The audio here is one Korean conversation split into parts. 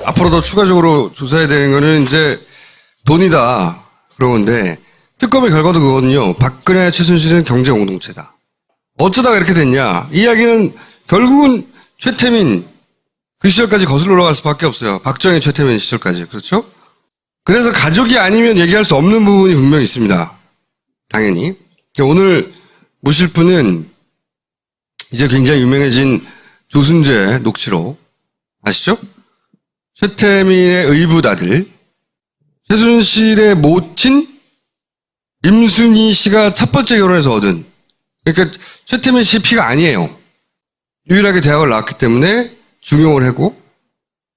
앞으로 더 추가적으로 조사해야 되는 거는 이제 돈이다. 그런 건데, 특검의 결과도 그거거든요. 박근혜, 최순실은 경제 공동체다. 어쩌다가 이렇게 됐냐. 이 이야기는 결국은 최태민, 그 시절까지 거슬러 올라갈 수밖에 없어요. 박정희, 최태민 시절까지. 그렇죠? 그래서 가족이 아니면 얘기할 수 없는 부분이 분명히 있습니다. 당연히. 오늘 모실 분은 이제 굉장히 유명해진 조순재 녹취록 아시죠? 최태민의 의붓아들, 최순실의 모친 임순희 씨가 첫 번째 결혼해서 얻은, 그러니까 최태민 씨 피가 아니에요. 유일하게 대학을 나왔기 때문에 중용을 하고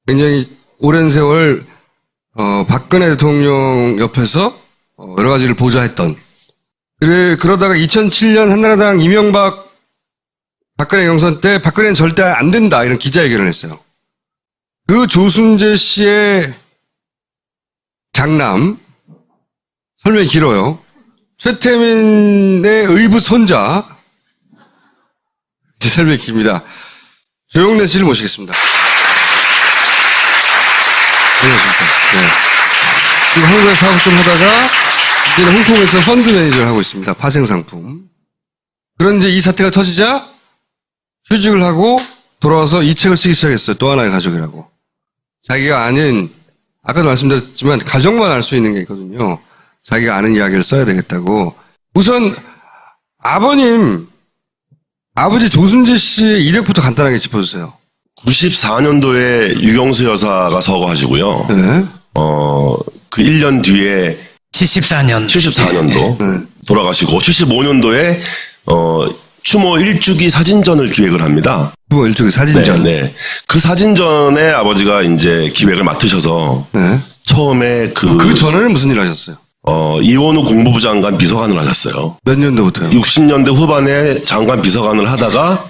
굉장히 오랜 세월 박근혜 대통령 옆에서 여러 가지를 보좌했던. 그러다가 2007년 한나라당 이명박 박근혜 경선 때 박근혜는 절대 안 된다 이런 기자회견을 했어요. 그 조순재 씨의 장남, 설명이 길어요. 최태민의 의붓 손자, 설명이 깁니다. 조영래 씨를 모시겠습니다. 안녕하십니까. 네. 지금 한국에서 사업 좀 하다가 이제는 홍콩에서 펀드 매니저를 하고 있습니다. 파생상품. 그런데 이 사태가 터지자 휴직을 하고 돌아와서 이 책을 쓰기 시작했어요. 또 하나의 가족이라고. 자기가 아는, 아까도 말씀드렸지만 가족만 알 수 있는 게 있거든요. 자기가 아는 이야기를 써야 되겠다고. 우선 아버지 조순재 씨의 이력부터 간단하게 짚어주세요. 94년도에 유경수 여사가 서거하시고요. 네. 그 1년 뒤에 74년도 네. 돌아가시고 75년도에 추모 1주기 사진전을 기획을 합니다. 추모 1주기 사진전. 네. 그 사진전에 아버지가 이제 기획을 맡으셔서 네. 처음에 그 전에는 무슨 일 하셨어요? 이원우 공보부 장관 비서관을 하셨어요. 몇 년도부터요? 60년대 후반에 장관 비서관을 하다가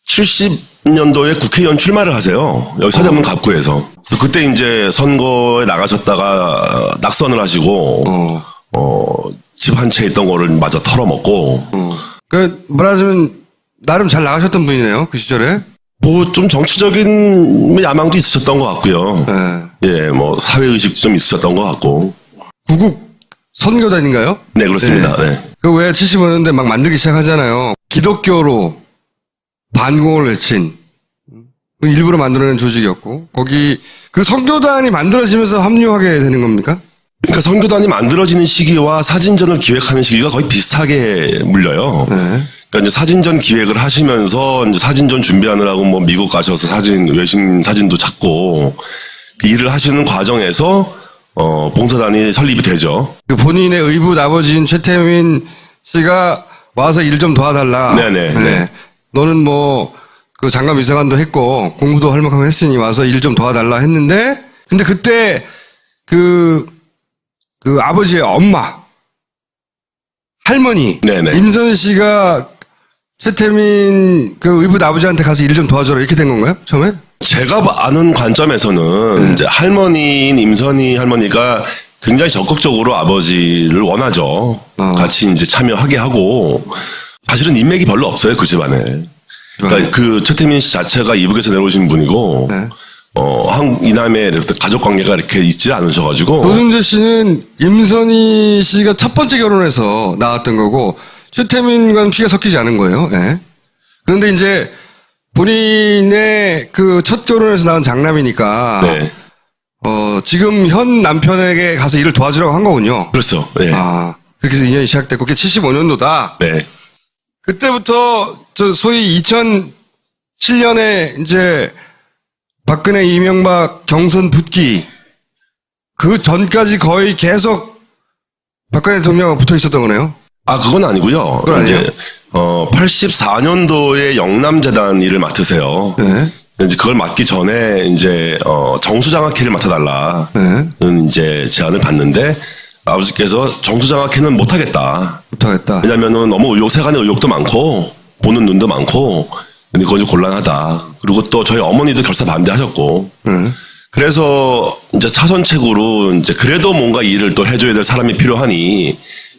70년도에 국회의원 출마를 하세요. 여기 서대문 갑구에서. 그때 이제 선거에 나가셨다가 낙선을 하시고 집 한 채 있던 거를 마저 털어먹고. 그 말하자면 나름 잘 나가셨던 분이네요. 그 시절에. 뭐 좀 정치적인 야망도 있으셨던 것 같고요. 네. 예, 뭐 사회의식도 좀 있으셨던 것 같고. 구국 선교단인가요? 네, 그렇습니다. 네. 네. 그 왜 75년대 막 만들기 시작하잖아요. 기독교로 반공을 외친 일부러 만들어낸 조직이었고 거기 그 선교단이 만들어지면서 합류하게 되는 겁니까? 그러니까 선교단이 만들어지는 시기와 사진전을 기획하는 시기가 거의 비슷하게 물려요. 네. 그러니까 이제 사진전 기획을 하시면서 이제 사진전 준비하느라고 뭐 미국 가셔서 외신 사진도 찾고 일을 하시는 과정에서 봉사단이 설립이 되죠. 그 본인의 의붓 아버지인 최태민 씨가 와서 일 좀 도와달라. 네네. 네. 너는 뭐 그 장관 비서관도 했고 공부도 할 만큼 했으니 와서 일 좀 도와달라 했는데 근데 그때 그 아버지의 엄마 할머니 네네. 임선희 씨가 최태민 그 의붓 아버지한테 가서 일 좀 도와줘라 이렇게 된 건가요? 처음에? 제가 아는 관점에서는 이제 할머니인 임선희 할머니가 굉장히 적극적으로 아버지를 원하죠. 같이 이제 참여하게 하고 사실은 인맥이 별로 없어요 그 집안에. 그러니까 그 최태민 씨 자체가 이북에서 내려오신 분이고 네. 이남의 가족 관계가 이렇게 있지 않으셔가지고. 조순재 씨는 임선희 씨가 첫 번째 결혼해서 나왔던 거고 최태민과는 피가 섞이지 않은 거예요. 네. 그런데 이제 본인의 그 첫 결혼에서 낳은 장남이니까 네. 지금 현 남편에게 가서 일을 도와주라고 한 거군요. 그렇죠. 네. 그렇게 해서 인연이 시작됐고 그게 75년도다. 네. 그때부터 소위 2007년에 이제 박근혜 이명박 경선 붙기 그 전까지 거의 계속 박근혜 대통령과 붙어 있었던 거네요. 그건 아니고요. 그건 아니에요? 84년도에 영남재단 일을 맡으세요. 네. 이제 그걸 맡기 전에 이제 정수장학회를 맡아달라. 네. 이제 제안을 받는데 아버지께서 정수장학회는 못하겠다. 못하겠다. 왜냐면은 너무 세간의 의혹도 많고 보는 눈도 많고 근데 그건 좀 곤란하다. 그리고 또 저희 어머니도 결사 반대하셨고. 그래서 이제 차선책으로 이제 그래도 뭔가 일을 또 해줘야 될 사람이 필요하니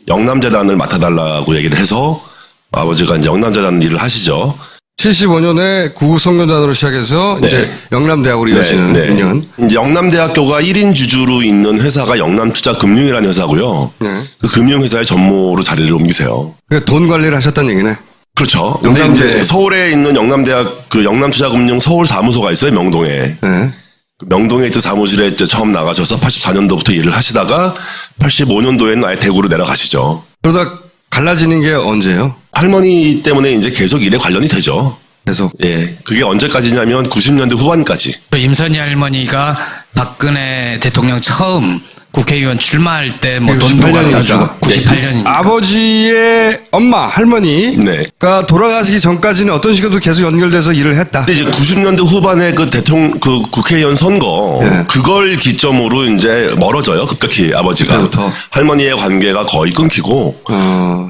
영남재단을 맡아달라고 얘기를 해서 아버지가 이제 영남재단 일을 하시죠. 75년에 구국성균단으로 시작해서 네. 이제 영남대학으로 이어지는 네. 6년. 이제 영남대학교가 1인 주주로 있는 회사가 영남투자금융이라는 회사고요. 네. 그 금융회사의 전모로 자리를 옮기세요. 그러니까 돈 관리를 하셨다는 얘기네. 그렇죠. 근데 영남대. 이제 서울에 있는 영남대학 그 영남투자금융 서울 사무소가 있어요. 명동에. 네. 그 명동에 있던 사무실에 이제 처음 나가셔서 84년도부터 일을 하시다가 85년도에는 아예 대구로 내려가시죠. 그러다 갈라지는 게 언제예요? 할머니 때문에 이제 계속 일에 관련이 되죠. 계속. 예. 그게 언제까지냐면 90년대 후반까지. 또 임선희 할머니가 박근혜 대통령 처음 국회의원 출마할 때 뭐 돈도 98 갖다 년이니까. 주고 98년이니까 아버지의 엄마, 할머니가 네. 돌아가시기 전까지는 어떤 식으로도 계속 연결돼서 일을 했다. 근데 이제 90년대 후반에 그 대통령 그 국회의원 선거 예. 그걸 기점으로 이제 멀어져요. 급격히 아버지가. 그때부터. 할머니의 관계가 거의 끊기고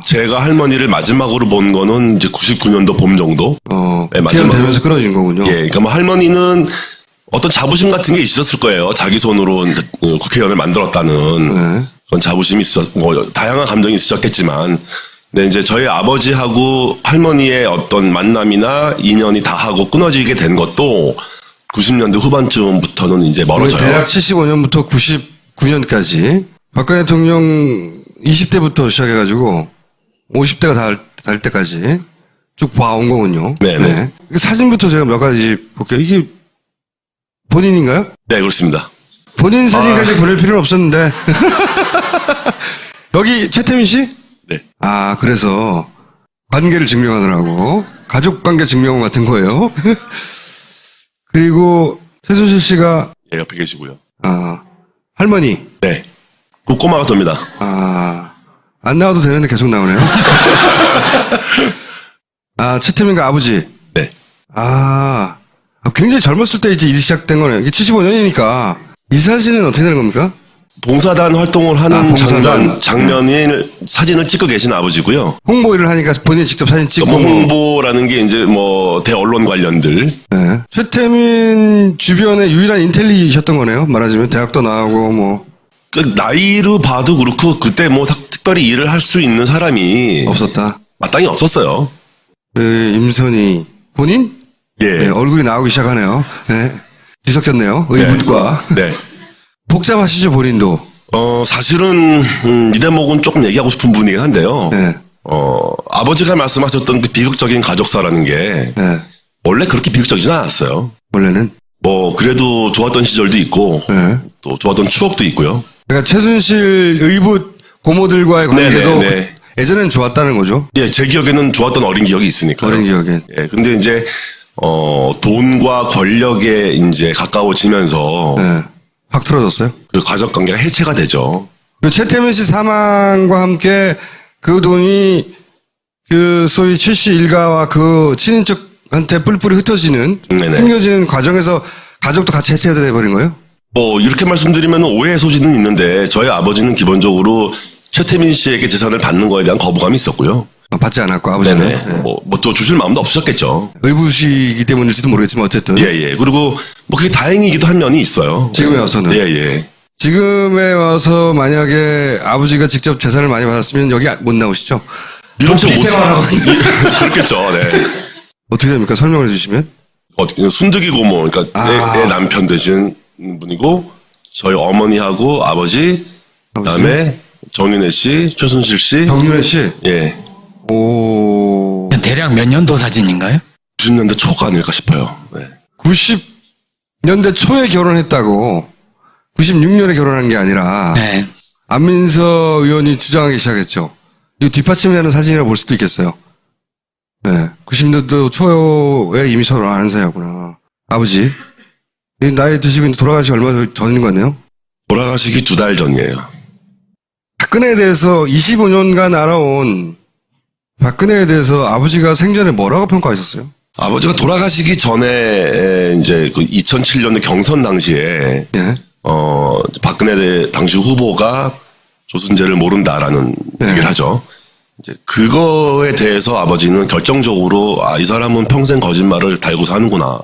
제가 할머니를 마지막으로 본 거는 이제 99년도 봄 정도. 네, 기간 마지막으로. 되면서 끊어진 거군요. 예, 그러니까 뭐 할머니는 어떤 자부심 같은 게 있었을 거예요. 자기 손으로 이제 국회의원을 만들었다는 네. 그런 자부심이 뭐 다양한 감정이 있었겠지만, 근데 이제 저희 아버지하고 할머니의 어떤 만남이나 인연이 다 하고 끊어지게 된 것도 90년대 후반쯤부터는 이제 멀어져요. 대략 75년부터 99년까지 박근혜 대통령 20대부터 시작해가지고 50대가 달 때까지 쭉 봐온 거군요. 네네. 그 사진부터 제가 몇 가지 볼게요. 이게 본인인가요? 네, 그렇습니다. 본인 사진까지 보낼 필요는 없었는데. 여기 최태민 씨? 네. 아, 그래서 관계를 증명하느라고 가족 관계 증명 같은 거예요. 그리고 최순실 씨가 예, 옆에 계시고요. 할머니. 네. 그 꼬마가 됩니다. 안 나와도 되는데 계속 나오네요. 최태민과 아버지. 네. 굉장히 젊었을 때 이제 일이 시작된 거네요. 이게 75년이니까. 이 사진은 어떻게 되는 겁니까? 봉사단 활동을 하는 봉사단. 장면을 사진을 찍고 계신 아버지고요. 홍보 일을 하니까 본인이 직접 사진 찍고. 뭐 홍보라는 게 이제 뭐 대언론 관련들. 네. 최태민 주변의 유일한 인텔리셨던 거네요. 말하자면 대학도 나오고 뭐. 그 나이로 봐도 그렇고 그때 뭐 특별히 일을 할 수 있는 사람이 없었다. 마땅히 없었어요. 임선희 본인? 예. 네, 얼굴이 나오기 시작하네요. 네. 뒤섞였네요. 의붓과. 네. 복잡하시죠, 본인도. 사실은 이 대목은 조금 얘기하고 싶은 분이긴 한데요. 네. 아버지가 말씀하셨던 그 비극적인 가족사라는 게 네. 원래 그렇게 비극적이진 않았어요. 원래는. 뭐 그래도 좋았던 시절도 있고 네. 또 좋았던 추억도 있고요. 그러니까 최순실 의붓 고모들과의 관계도 네네네. 예전엔 좋았다는 거죠. 예, 제 기억에는 좋았던 어린 기억이 있으니까요. 어린 기억엔. 예, 근데 이제 돈과 권력에 이제 가까워지면서 네. 확 틀어졌어요. 그 가족 관계가 해체가 되죠. 그 최태민 씨 사망과 함께 그 돈이 그 소위 최 씨 일가와 그 친인척한테 뿔뿔이 흩어지는 네네. 숨겨지는 과정에서 가족도 같이 해체가 돼버린 거예요? 뭐 이렇게 말씀드리면 오해의 소지는 있는데 저희 아버지는 기본적으로 최태민 씨에게 재산을 받는 거에 대한 거부감이 있었고요. 받지 않았고 아버지는. 네네. 네. 뭐 또 주실 마음도 없으셨겠죠. 의붓이기 때문일지도 모르겠지만 어쨌든. 예, 예. 그리고 뭐 그게 다행이기도 한 면이 있어요. 지금에 와서는. 예, 예. 지금에 와서 만약에 아버지가 직접 재산을 많이 받았으면 여기 못 나오시죠? 이런식 못 비생활하고 그렇겠죠. 네. 어떻게 됩니까? 설명해 주시면. 순득이 고모, 그러니까 내 남편 되신 분이고 저희 어머니하고 아버지, 그다음에 정윤혜 씨, 최순실 씨, 정윤혜 씨. 예, 오. 대략 몇 년도 사진인가요? 90년대 초가 아닐까 싶어요. 네. 90년대 초에 결혼했다고 96년에 결혼한 게 아니라 네. 안민석 의원이 주장하기 시작했죠. 이거 뒷받침되는 사진이라 볼 수도 있겠어요. 네. 90년대 초에 이미 서로 아는 사이였구나. 아버지. 나이 드시고 이제 돌아가시기 얼마 전인 거 같네요. 돌아가시기 2달 전이에요. 박근혜에 대해서 25년간 알아온 박근혜에 대해서 아버지가 생전에 뭐라고 평가하셨어요? 아버지가 돌아가시기 전에 이제 그 2007년에 경선 당시에 예. 박근혜 당시 후보가 조순재를 모른다라는 네. 얘기를 하죠. 이제 그거에 대해서 아버지는 결정적으로 이 사람은 평생 거짓말을 달고 사는구나.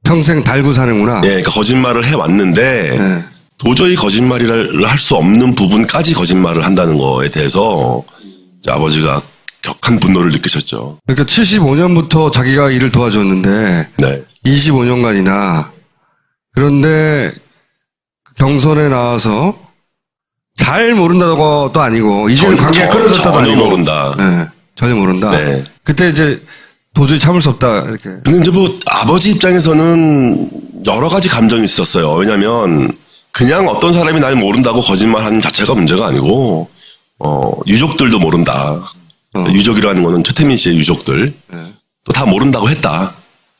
평생 달고 사는구나. 예, 그러니까 거짓말을 해 왔는데 네. 도저히 거짓말을 할 수 없는 부분까지 거짓말을 한다는 거에 대해서 이제 아버지가 큰 분노를 느끼셨죠. 그러니까 75년부터 자기가 일을 도와줬는데 네. 25년간이나 그런데 경선에 나와서 잘 모른다고도 아니고 이제는 관계가 끊어졌다도 전혀 아니고 모른다. 네, 전혀 모른다. 네. 그때 이제 도저히 참을 수 없다 이렇게. 근데 이제 뭐 아버지 입장에서는 여러 가지 감정이 있었어요. 왜냐면 그냥 어떤 사람이 날 모른다고 거짓말하는 자체가 문제가 아니고 유족들도 모른다. 유족이라는 거는 최태민 씨의 유족들 또 다 모른다고 했다.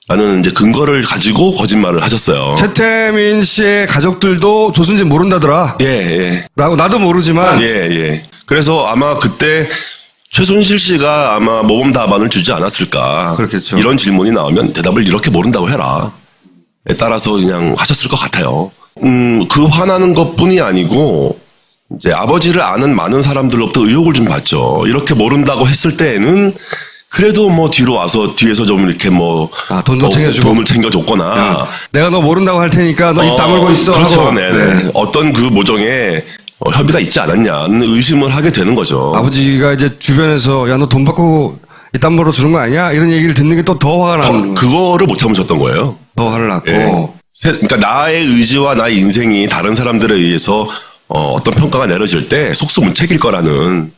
라는 이제 근거를 가지고 거짓말을 하셨어요. 최태민 씨의 가족들도 조순진 모른다더라. 예, 예. 라고 나도 모르지만 예, 예. 그래서 아마 그때 최순실 씨가 아마 모범 답안을 주지 않았을까. 그렇겠죠. 이런 질문이 나오면 대답을 이렇게 모른다고 해라. 에 따라서 그냥 하셨을 것 같아요. 그 화나는 것 뿐이 아니고, 이제 아버지를 아는 많은 사람들로부터 의혹을 좀 받죠. 이렇게 모른다고 했을 때에는 그래도 뭐 뒤로 와서 뒤에서 좀 이렇게 뭐. 돈도 챙겨주고. 돈을 챙겨줬거나. 야, 내가 너 모른다고 할 테니까 너 입 다물고 있어. 그렇죠. 하고. 네네. 어떤 그 모종에 협의가 있지 않았냐는 의심을 하게 되는 거죠. 아버지가 이제 주변에서 야 너 돈 받고 이딴 벌어 주는 거 아니야? 이런 얘기를 듣는 게 또 더 화가 나는 거예요. 그거를 못 참으셨던 거예요. 더 화를 났고. 예. 그러니까 나의 의지와 나의 인생이 다른 사람들에 의해서 어떤 평가가 내려질 때 속수무책일 거라는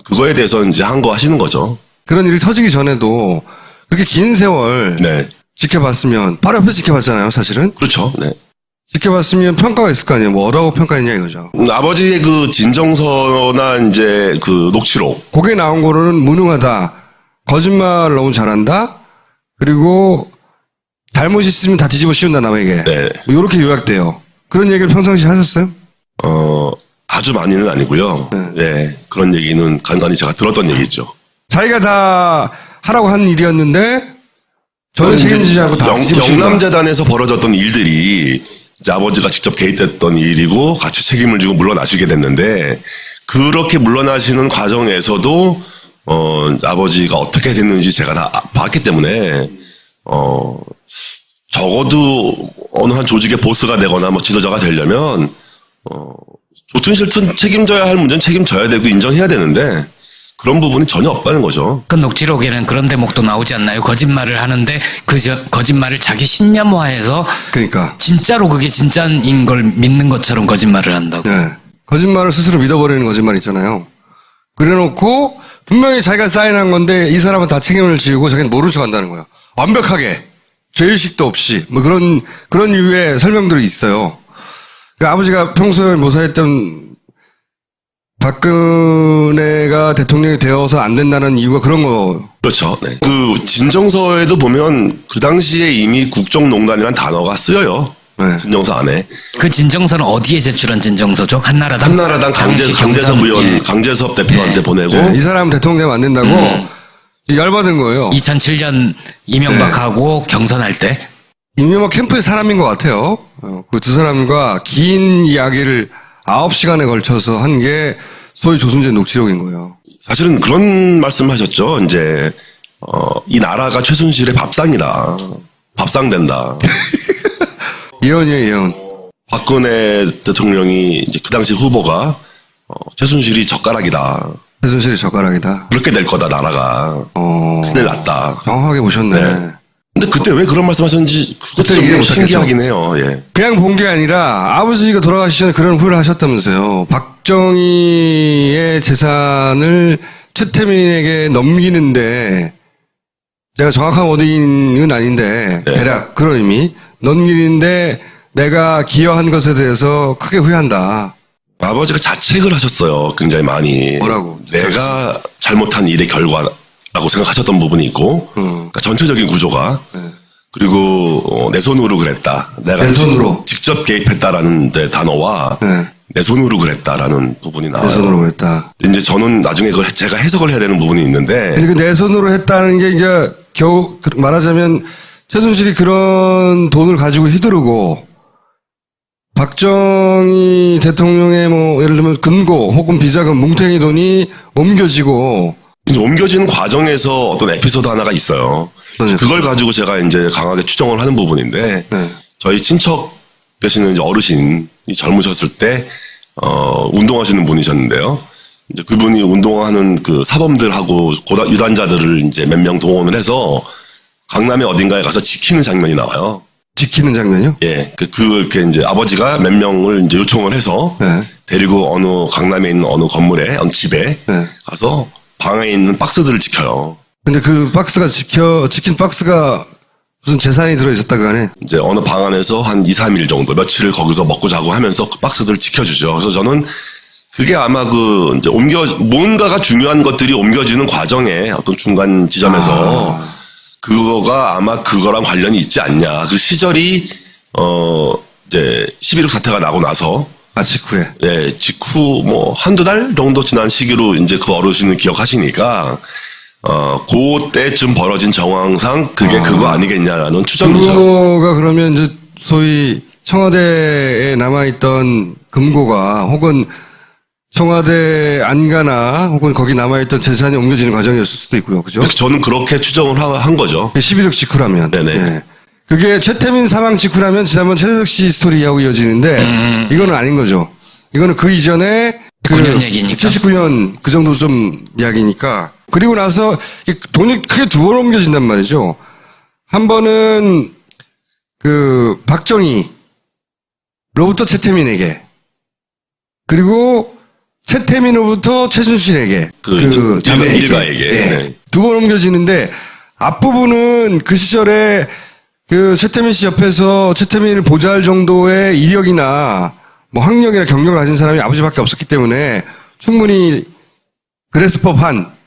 그거에 대해서 이제 항거하시는 거죠. 그런 일이 터지기 전에도 그렇게 긴 세월 네. 지켜봤으면 바로 옆에서 지켜봤잖아요, 사실은. 그렇죠. 네. 지켜봤으면 평가가 있을 거 아니에요. 뭐 어라고 평가했냐 이거죠. 아버지의 그 진정서나 이제 그 녹취록. 거기에 나온 거로는 무능하다. 거짓말 너무 잘한다. 그리고 잘못 있으면 다 뒤집어 씌운다 남에게. 네. 뭐 이렇게 요약돼요. 그런 얘기를 평상시에 하셨어요? 아주 많이는 아니고요. 예. 그런 얘기는 간간히 제가 들었던 얘기죠. 자기가 다 하라고 한 일이었는데 저는 책임지지 않고 다 뒤집어 씌운다. 영남재단에서 벌어졌던 일들이 이제 아버지가 직접 개입됐던 일이고 같이 책임을 지고 물러나시게 됐는데 그렇게 물러나시는 과정에서도 아버지가 어떻게 됐는지 제가 다 봤기 때문에 적어도 어느 한 조직의 보스가 되거나 뭐 지도자가 되려면 좋든 싫든 책임져야 할 문제는 책임져야 되고 인정해야 되는데 그런 부분이 전혀 없다는 거죠. 그 녹취록에는 그런 대목도 나오지 않나요? 거짓말을 하는데 거짓말을 자기 신념화해서 그러니까. 진짜로 그게 진짜인 걸 믿는 것처럼 거짓말을 한다고. 네. 거짓말을 스스로 믿어버리는 거짓말 있잖아요. 그래놓고 분명히 자기가 사인한 건데 이 사람은 다 책임을 지고 자기는 모른 척 한다는 거예요. 완벽하게. 죄의식도 없이. 뭐 그런 유의 설명들이 있어요. 그러니까 아버지가 평소에 모사했던 박근혜가 대통령이 되어서 안 된다는 이유가 그런 거. 그렇죠. 네. 그 진정서에도 보면 그 당시에 이미 국정농단이라는 단어가 쓰여요. 네. 진정서 안에. 그 진정서는 어디에 제출한 진정서죠? 한나라당? 한나라당 당시 강재섭 경선, 의원, 예. 강재섭 대표한테 보내고. 네, 이 사람 대통령 되면 안 된다고 열받은 거예요. 2007년 이명박하고 경선할 때. 이명박 캠프의 사람인 것 같아요. 그 두 사람과 긴 이야기를 9시간에 걸쳐서 한 게 소위 조순재 녹취록인 거예요. 사실은 그런 말씀 하셨죠. 이제, 이 나라가 최순실의 밥상이다. 밥상된다. 예언이에요, 예언. 박근혜 대통령이 이제 그 당시 후보가, 최순실이 젓가락이다. 최순실의 젓가락이다. 그렇게 될 거다, 나라가. 큰일 났다. 정확하게 보셨네. 네. 근데 그때 왜 그런 말씀 하셨는지 그것도 그때 이해 좀 못하겠죠. 신기하긴 해요. 예. 그냥 본 게 아니라 아버지가 돌아가시기 전에 그런 후회를 하셨다면서요. 박정희의 재산을 최태민에게 넘기는데 제가 정확한 워딩은 아닌데 네. 대략 그런 의미 넘기는데 내가 기여한 것에 대해서 크게 후회한다. 아버지가 자책을 하셨어요. 굉장히 많이. 뭐라고? 내가 잘못한 일의 결과라고 생각하셨던 부분이 있고, 그러니까 전체적인 구조가, 그리고 내 손으로 그랬다. 내가 내 손으로. 직접 개입했다라는 단어와 네. 내 손으로 그랬다라는 부분이 나와요. 내 손으로 했다. 이제 저는 나중에 그걸 제가 해석을 해야 되는 부분이 있는데, 근데 그 내 손으로 했다는 게 이제 겨우 말하자면 최순실이 그런 돈을 가지고 휘두르고 박정희 대통령의 뭐 예를 들면 금고 혹은 비자금 뭉탱이 돈이 옮겨지고 이제 옮겨지는 과정에서 어떤 에피소드 하나가 있어요. 어떤 그걸 가지고 제가 이제 강하게 추정을 하는 부분인데, 네. 저희 친척 되시는 이제 어르신이 젊으셨을 때, 운동하시는 분이셨는데요. 이제 그분이 운동하는 그 사범들하고 유단자들을 이제 몇 명 동원을 해서 강남의 어딘가에 가서 지키는 장면이 나와요. 지키는 장면이요? 예, 그렇게 이제 아버지가 몇 명을 이제 요청을 해서 네. 데리고 강남에 있는 어느 건물에, 어느 집에 네. 가서 방에 있는 박스들을 지켜요. 근데 그 박스가 지킨 박스가 무슨 재산이 들어있었다고 하네. 이제 어느 방 안에서 한 2, 3일 정도, 며칠을 거기서 먹고 자고 하면서 그 박스들을 지켜주죠. 그래서 저는 그게 아마 이제 뭔가가 중요한 것들이 옮겨지는 과정에 어떤 중간 지점에서 그거가 아마 그거랑 관련이 있지 않냐. 그 시절이, 이제 11.6 사태가 나고 나서 직후에. 예, 직후 한두 달 정도 지난 시기로 이제 그 어르신은 기억하시니까, 그때쯤 벌어진 정황상 그게 그거 아니겠냐라는 추정이죠. 그거가 그러면 이제 소위 청와대에 남아있던 금고가 혹은 청와대 안가나 혹은 거기 남아있던 재산이 옮겨지는 과정이었을 수도 있고요. 그죠? 저는 그렇게 추정을 한 거죠. 11.6 직후라면. 네네. 예. 그게 최태민 사망 직후라면 지난번 최재석 씨 스토리하고 이어지는데 이거는 아닌 거죠. 이거는 그 이전에 9년 얘기니까. 79년 그 정도 좀 이야기니까. 그리고 나서 돈이 크게 두 번 옮겨진단 말이죠. 한 번은 박정희로부터 최태민에게, 그리고 최태민으로부터 최순실에게, 자매에게. 일가에게. 예. 네. 두 번 옮겨지는데 앞부분은 그 시절에 최태민 씨 옆에서 최태민을 보좌할 정도의 이력이나 학력이나 경력을 가진 사람이 아버지밖에 없었기 때문에 충분히 그랬을 법한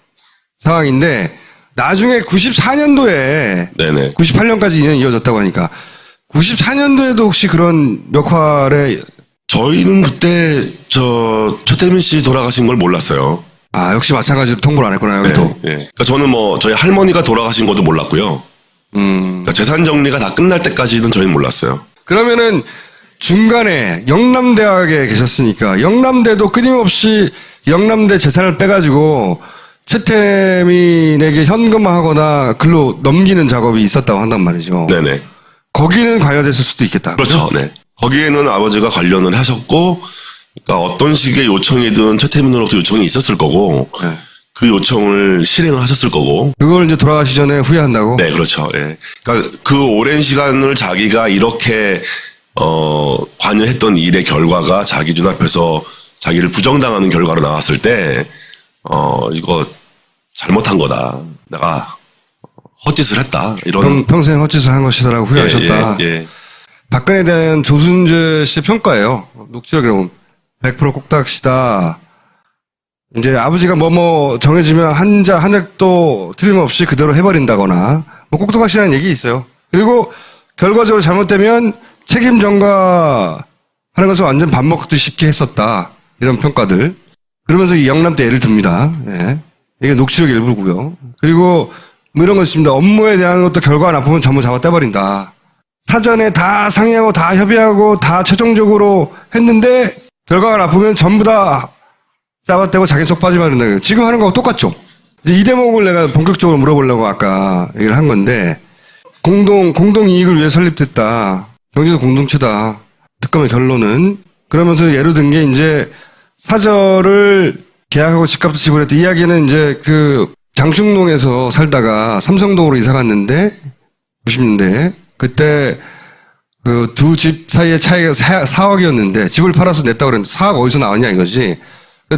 상황인데, 나중에 94년도에 네네. 98년까지 인연이 이어졌다고 하니까 94년도에도 혹시 그런 역할에 저희는 그때 최태민 씨 돌아가신 걸 몰랐어요. 역시 마찬가지로 통보를 안 했구나 여기도. 네. 그러니까 저는 저희 할머니가 돌아가신 것도 몰랐고요. 그러니까 재산 정리가 다 끝날 때까지는 저희는 몰랐어요. 그러면은 중간에 영남대학에 계셨으니까 영남대도 끊임없이 영남대 재산을 빼가지고 최태민에게 현금화하거나 글로 넘기는 작업이 있었다고 한단 말이죠. 네네. 거기는 관여됐을 수도 있겠다. 그렇죠. 네. 거기에는 아버지가 관련을 하셨고, 그러니까 어떤 식의 요청이든 최태민으로부터 요청이 있었을 거고, 네. 그 요청을 실행을 하셨을 거고. 그걸 이제 돌아가시 전에 후회한다고? 네, 그렇죠. 예. 그러니까 그 오랜 시간을 자기가 이렇게 관여했던 일의 결과가 자기 눈앞에서 자기를 부정당하는 결과로 나왔을 때, 이거 잘못한 거다. 내가 헛짓을 했다. 이런. 평생 헛짓을 한 것이다라고 후회하셨다. 예. 박근혜에 대한 조순재 씨의 평가예요. 녹취록에 보면 100% 꼭딱시다. 이제 아버지가 정해지면 한 획도 틀림없이 그대로 해버린다거나 꼭딱시다는 얘기 있어요. 그리고 결과적으로 잘못되면 책임 전가하는 것을 완전 밥 먹듯이 쉽게 했었다. 이런 평가들. 그러면서 이 영남 때 예를 듭니다. 예. 이게 녹취록 일부고요. 그리고 이런 거 있습니다. 업무에 대한 것도 결과가 나쁘면 전부 잡아 떼버린다. 사전에 다 상의하고 다 협의하고 다 최종적으로 했는데 결과가 나쁘면 전부 다 잡아떼고 자기 속 빠지면 된다. 지금 하는 거하고 똑같죠. 이제 이 대목을 내가 본격적으로 물어보려고 아까 얘기를 한 건데, 공동 이익을 위해 설립됐다. 경제적 공동체다. 특검의 결론은. 그러면서 예를 든 게 이제 사절을 계약하고 집값도 지불했다. 이야기는 이제 장충동에서 살다가 삼성동으로 이사 갔는데 90년대 그때 두 집 사이의 차이가 4억이었는데 집을 팔아서 냈다고 그랬는데 4억 어디서 나왔냐 이거지.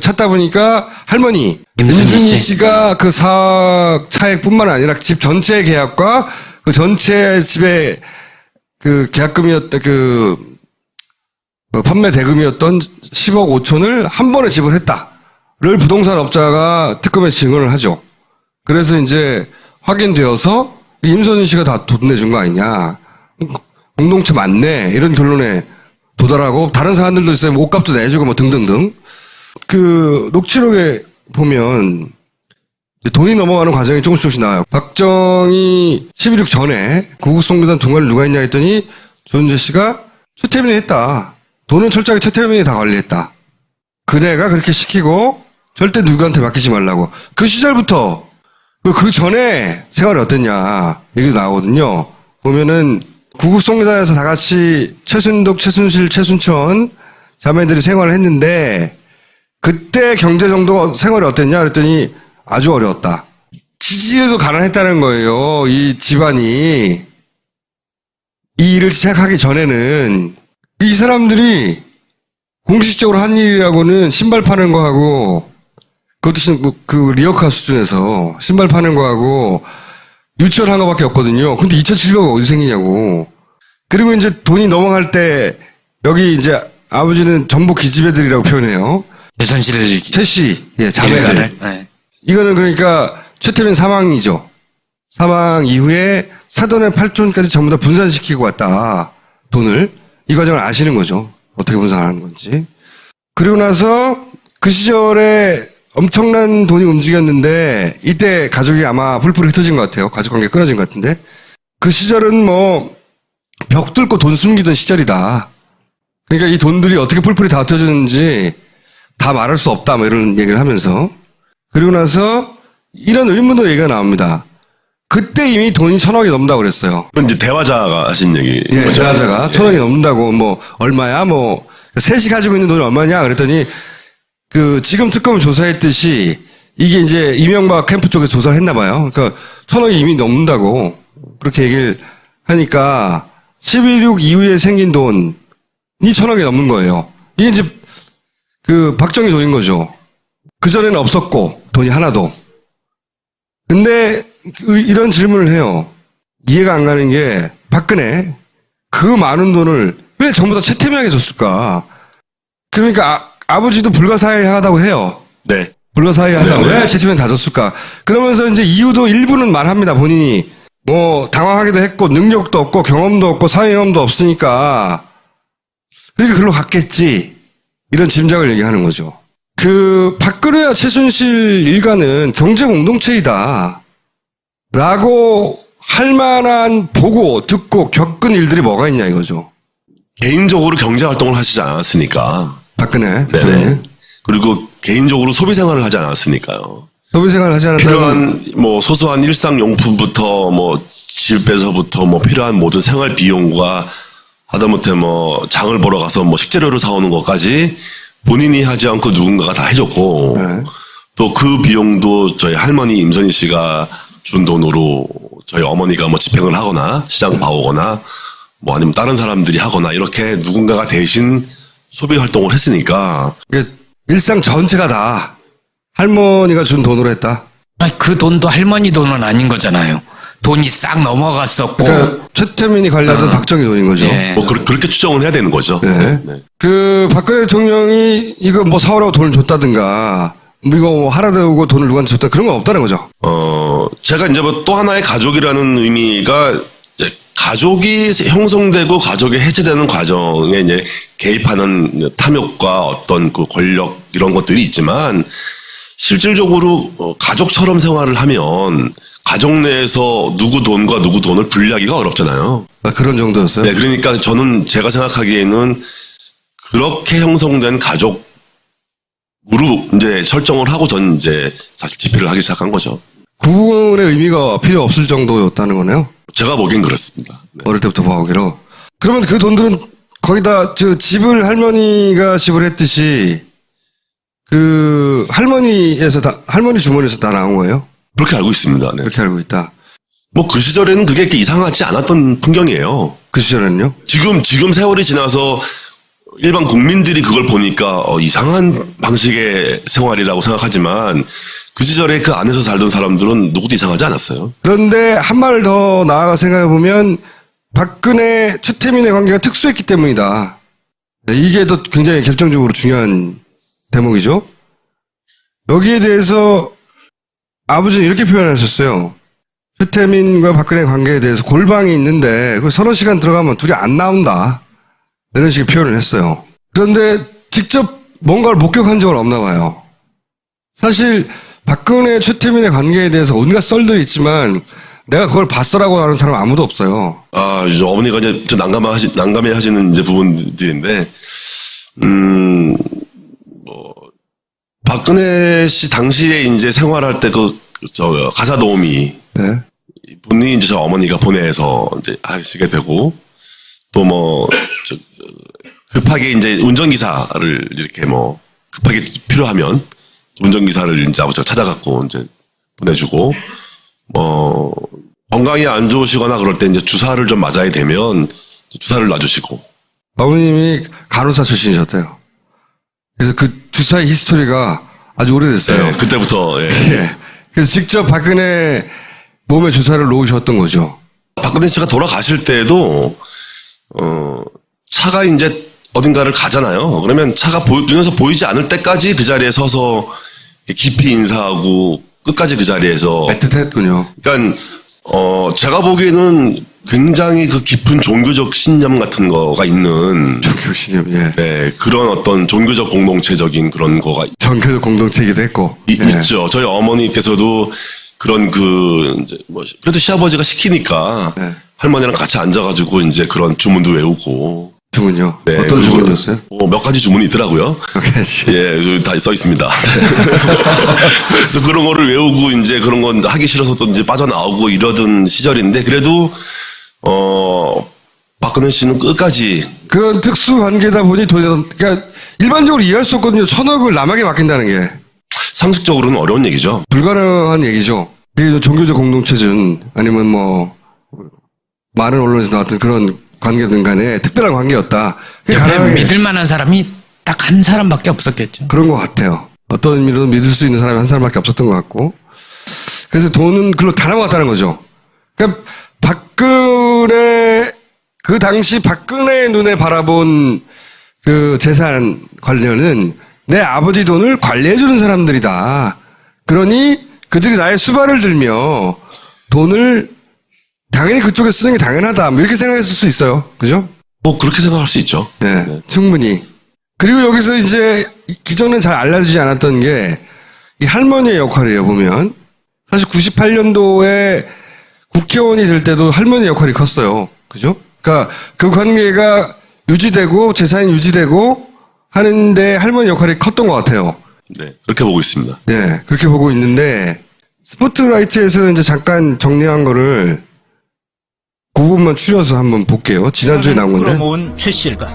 찾다 보니까 할머니 임순희 씨가 그 4억 차액뿐만 아니라 집 전체 계약과 그 전체 집의 계약금이었던 판매 대금이었던 10억 5천을 한 번에 지불했다를 부동산 업자가 특검에 증언을 하죠. 그래서 이제 확인되어서 임선희 씨가 다 돈 내준 거 아니냐. 공동체 맞네. 이런 결론에 도달하고 다른 사람들도 있어요. 옷값도 내주고 등등등. 녹취록에 보면 돈이 넘어가는 과정이 조금씩 나와요. 박정희 11.6 전에 구국송교단 동관을 누가 했냐 했더니 조은재 씨가 최태민이 했다. 돈은 철저하게 최태민이 다 관리했다. 그네가 그렇게 시키고 절대 누구한테 맡기지 말라고. 그 시절부터 그 전에 생활이 어땠냐 얘기도 나오거든요. 보면은 구국송교단에서 다 같이 최순득, 최순실, 최순천 자매들이 생활을 했는데 그때 경제 정도 생활이 어땠냐 그랬더니 아주 어려웠다. 지지에도 가난했다는 거예요. 이 집안이. 이 일을 시작하기 전에는 이 사람들이 공식적으로 한 일이라고는 신발 파는 거하고 그것도 그 리어카 수준에서 신발 파는 거하고 유치원 한 거밖에 없거든요. 근데 2,700원 어디 생기냐고. 그리고 이제 돈이 넘어갈 때 여기 이제 아버지는 전부 기집애들이라고 표현해요. 최순실 최씨, 예, 자매들. 일가를. 네. 이거는 그러니까 최태민 사망이죠. 사망 이후에 사돈의 8존까지 전부 다 분산시키고 왔다. 돈을. 이 과정을 아시는 거죠. 어떻게 분산하는 건지. 그리고 나서 그 시절에 엄청난 돈이 움직였는데 이때 가족이 아마 풀풀이 흩어진 것 같아요. 가족관계 끊어진 것 같은데. 그 시절은 뭐 벽 뚫고 돈 숨기던 시절이다. 그러니까 이 돈들이 어떻게 풀풀이 다 흩어졌는지 다 말할 수 없다. 뭐 이런 얘기를 하면서. 그리고 나서 이런 의문도 얘기가 나옵니다. 그때 이미 돈이 1,000억이 넘는다고 그랬어요. 그건 이제 대화자가 하신 얘기. 예, 대화자가 1,000억이 넘는다고 뭐 얼마야 뭐 셋이 가지고 있는 돈이 얼마냐 그랬더니 그 지금 특검을 조사했듯이 이게 이제 이명박 캠프 쪽에서 조사를 했나 봐요. 그러니까 1,000억이 이미 넘는다고 그렇게 얘기를 하니까 11.6 이후에 생긴 돈이 1,000억이 넘는 거예요. 이게 이제 그 박정희 돈인 거죠. 그전에는 없었고 돈이 하나도. 근데 이런 질문을 해요. 이해가 안 가는 게 박근혜 그 많은 돈을 왜 전부 다 최태민에게 줬을까? 그러니까 아버지도 불가사의하다고 해요. 네. 불가사의하다고 네. 왜 최태민 다 줬을까? 그러면서 이제 이유도 일부는 말합니다. 본인이 뭐 당황하기도 했고 능력도 없고 경험도 없고 사회 경험도 없으니까 그러니까 글로 갔겠지. 이런 짐작을 얘기하는 거죠. 그 박근혜와 최순실 일가는 경제 공동체이다. 라고 할 만한 보고 듣고 겪은 일들이 뭐가 있냐 이거죠. 개인적으로 경제 활동을 하시지 않았으니까. 박근혜 네네. 대통령. 그리고 개인적으로 소비 생활을 하지 않았으니까요. 소비 생활을 하지 않았다면 필요한 뭐 소소한 일상 용품부터 뭐 집에서부터 뭐 필요한 모든 생활 비용과 하다못해 뭐 장을 보러 가서 뭐 식재료를 사오는 것까지 본인이 하지 않고 누군가가 다 해줬고 네. 또 그 비용도 저희 할머니 임선희 씨가 준 돈으로 저희 어머니가 뭐 집행을 하거나 시장 봐오거나 뭐 아니면 다른 사람들이 하거나 이렇게 누군가가 대신 소비 활동을 했으니까 이게 일상 전체가 다 할머니가 준 돈으로 했다. 아니, 그 돈도 할머니 돈은 아닌 거잖아요. 돈이 싹 넘어갔었고. 그러니까 최태민이 관리하던 박정희 돈인 거죠. 예. 뭐 그렇게 추정을 해야 되는 거죠. 네. 네. 그 박근혜 대통령이 이거 뭐 사오라고 돈을 줬다든가 뭐 이거 뭐 하라 대우고 돈을 누구한테 줬다 그런 건 없다는 거죠. 제가 이제 뭐 또 하나의 가족이라는 의미가 이제 가족이 형성되고 가족이 해체되는 과정에 이제 개입하는 탐욕과 어떤 그 권력 이런 것들이 있지만 실질적으로 가족처럼 생활을 하면 가족 내에서 누구 돈과 누구 돈을 분리하기가 어렵잖아요. 아, 그런 정도였어요. 네, 그러니까 저는 제가 생각하기에는 그렇게 형성된 가족으로 이제 설정을 하고 전 이제 사실 집회를 하기 시작한 거죠. 구분의 의미가 필요 없을 정도였다는 거네요. 제가 보기엔 그렇습니다. 네. 어릴 때부터 봐오기로. 그러면 그 돈들은 거의 다 저 집을 할머니가 지불했듯이 그 할머니 주머니에서 다 나온 거예요? 그렇게 알고 있습니다. 네. 그렇게 알고 있다. 뭐 그 시절에는 그게 이렇게 이상하지 않았던 풍경이에요. 그 시절에는요? 지금 세월이 지나서 일반 국민들이 그걸 보니까 이상한 방식의 생활이라고 생각하지만 그 시절에 그 안에서 살던 사람들은 누구도 이상하지 않았어요. 그런데 한 발 더 나아가 생각해 보면 박근혜 최태민의 관계가 특수했기 때문이다. 네, 이게 더 굉장히 결정적으로 중요한 대목이죠. 여기에 대해서 아버지는 이렇게 표현하셨어요. 최태민과 박근혜 관계에 대해서 골방이 있는데 그 서너 시간 들어가면 둘이 안 나온다. 이런 식의 표현을 했어요. 그런데 직접 뭔가를 목격한 적은 없나 봐요. 사실 박근혜 최태민의 관계에 대해서 온갖 썰들이 있지만 내가 그걸 봤어라고 하는 사람 아무도 없어요. 이제 어머니가 이제 좀 난감해 하시는 이제 부분들인데, 박근혜 씨 당시에 이제 생활할 때 가사 도우미 네. 분이 이제 저 어머니가 보내서 이제 하시게 되고, 또 급하게 이제 운전기사를 이렇게 급하게 필요하면 운전기사를 이제 아버지가 찾아갖고 이제 보내주고, 건강이 안 좋으시거나 그럴 때 이제 주사를 좀 맞아야 되면 주사를 놔주시고. 아버님이 간호사 출신이셨대요. 그래서 그 주사의 히스토리가 아주 오래됐어요. 네, 그때부터, 예. 예. 그래서 직접 박근혜 몸에 주사를 놓으셨던 거죠. 박근혜 씨가 돌아가실 때에도, 차가 이제 어딘가를 가잖아요. 그러면 차가 눈에서 보이지 않을 때까지 그 자리에 서서 깊이 인사하고 끝까지 그 자리에서. 애틋했군요. 그러니까, 제가 보기에는 굉장히 그 깊은 종교적 신념 같은 거가 있는. 종교 신념, 예. 네, 그런 어떤 종교적 공동체적인 그런 거가 정교적 공동체이기도 했고. 예. 있죠. 저희 어머니께서도 그런 이제 그래도 시아버지가 시키니까 네. 할머니랑 같이 앉아가지고 이제 그런 주문도 외우고. 주문요? 네, 어떤 그리고 주문이었어요? 몇 가지 주문이 있더라고요. 예, 여기 다 써 있습니다. 그래서 그런 거를 외우고 이제 그런 건 하기 싫어서 또 이제 빠져나오고 이러던 시절인데 그래도, 박근혜 씨는 끝까지. 그런 특수 관계다 보니 그러니까 일반적으로 이해할 수 없거든요. 1,000억을 남에게 맡긴다는 게. 상식적으로는 어려운 얘기죠. 불가능한 얘기죠. 이게 종교적 공동체든 아니면 많은 언론에서 나왔던 그런 관계든 간에 특별한 관계였다. 그게 옆에 가능하게 믿을 만한 사람이 딱 한 사람밖에 없었겠죠. 그런 것 같아요. 어떤 의미로든 믿을 수 있는 사람이 한 사람밖에 없었던 것 같고. 그래서 돈은 글로 다 나왔다는 거죠. 그러니까 그 당시 박근혜의 눈에 바라본 그 재산 관련은 내 아버지 돈을 관리해주는 사람들이다. 그러니 그들이 나의 수발을 들며 돈을 당연히 그쪽에 쓰는 게 당연하다. 이렇게 생각했을 수 있어요. 그죠? 그렇게 생각할 수 있죠. 네, 충분히. 그리고 여기서 이제 기존엔 잘 알려지지 않았던 게 이 할머니의 역할이에요, 보면. 사실 98년도에 국회의원이 될 때도 할머니 역할이 컸어요. 그죠? 그러니까 그 관계가 유지되고 재산이 유지되고 하는데 할머니 역할이 컸던 것 같아요. 네, 그렇게 보고 있습니다. 네, 그렇게 보고 있는데 스포트라이트에서는 이제 잠깐 정리한 거를 그 부분만 추려서 한번 볼게요. 지난주에 나온 건데. 끌어모은 최 씨 일가.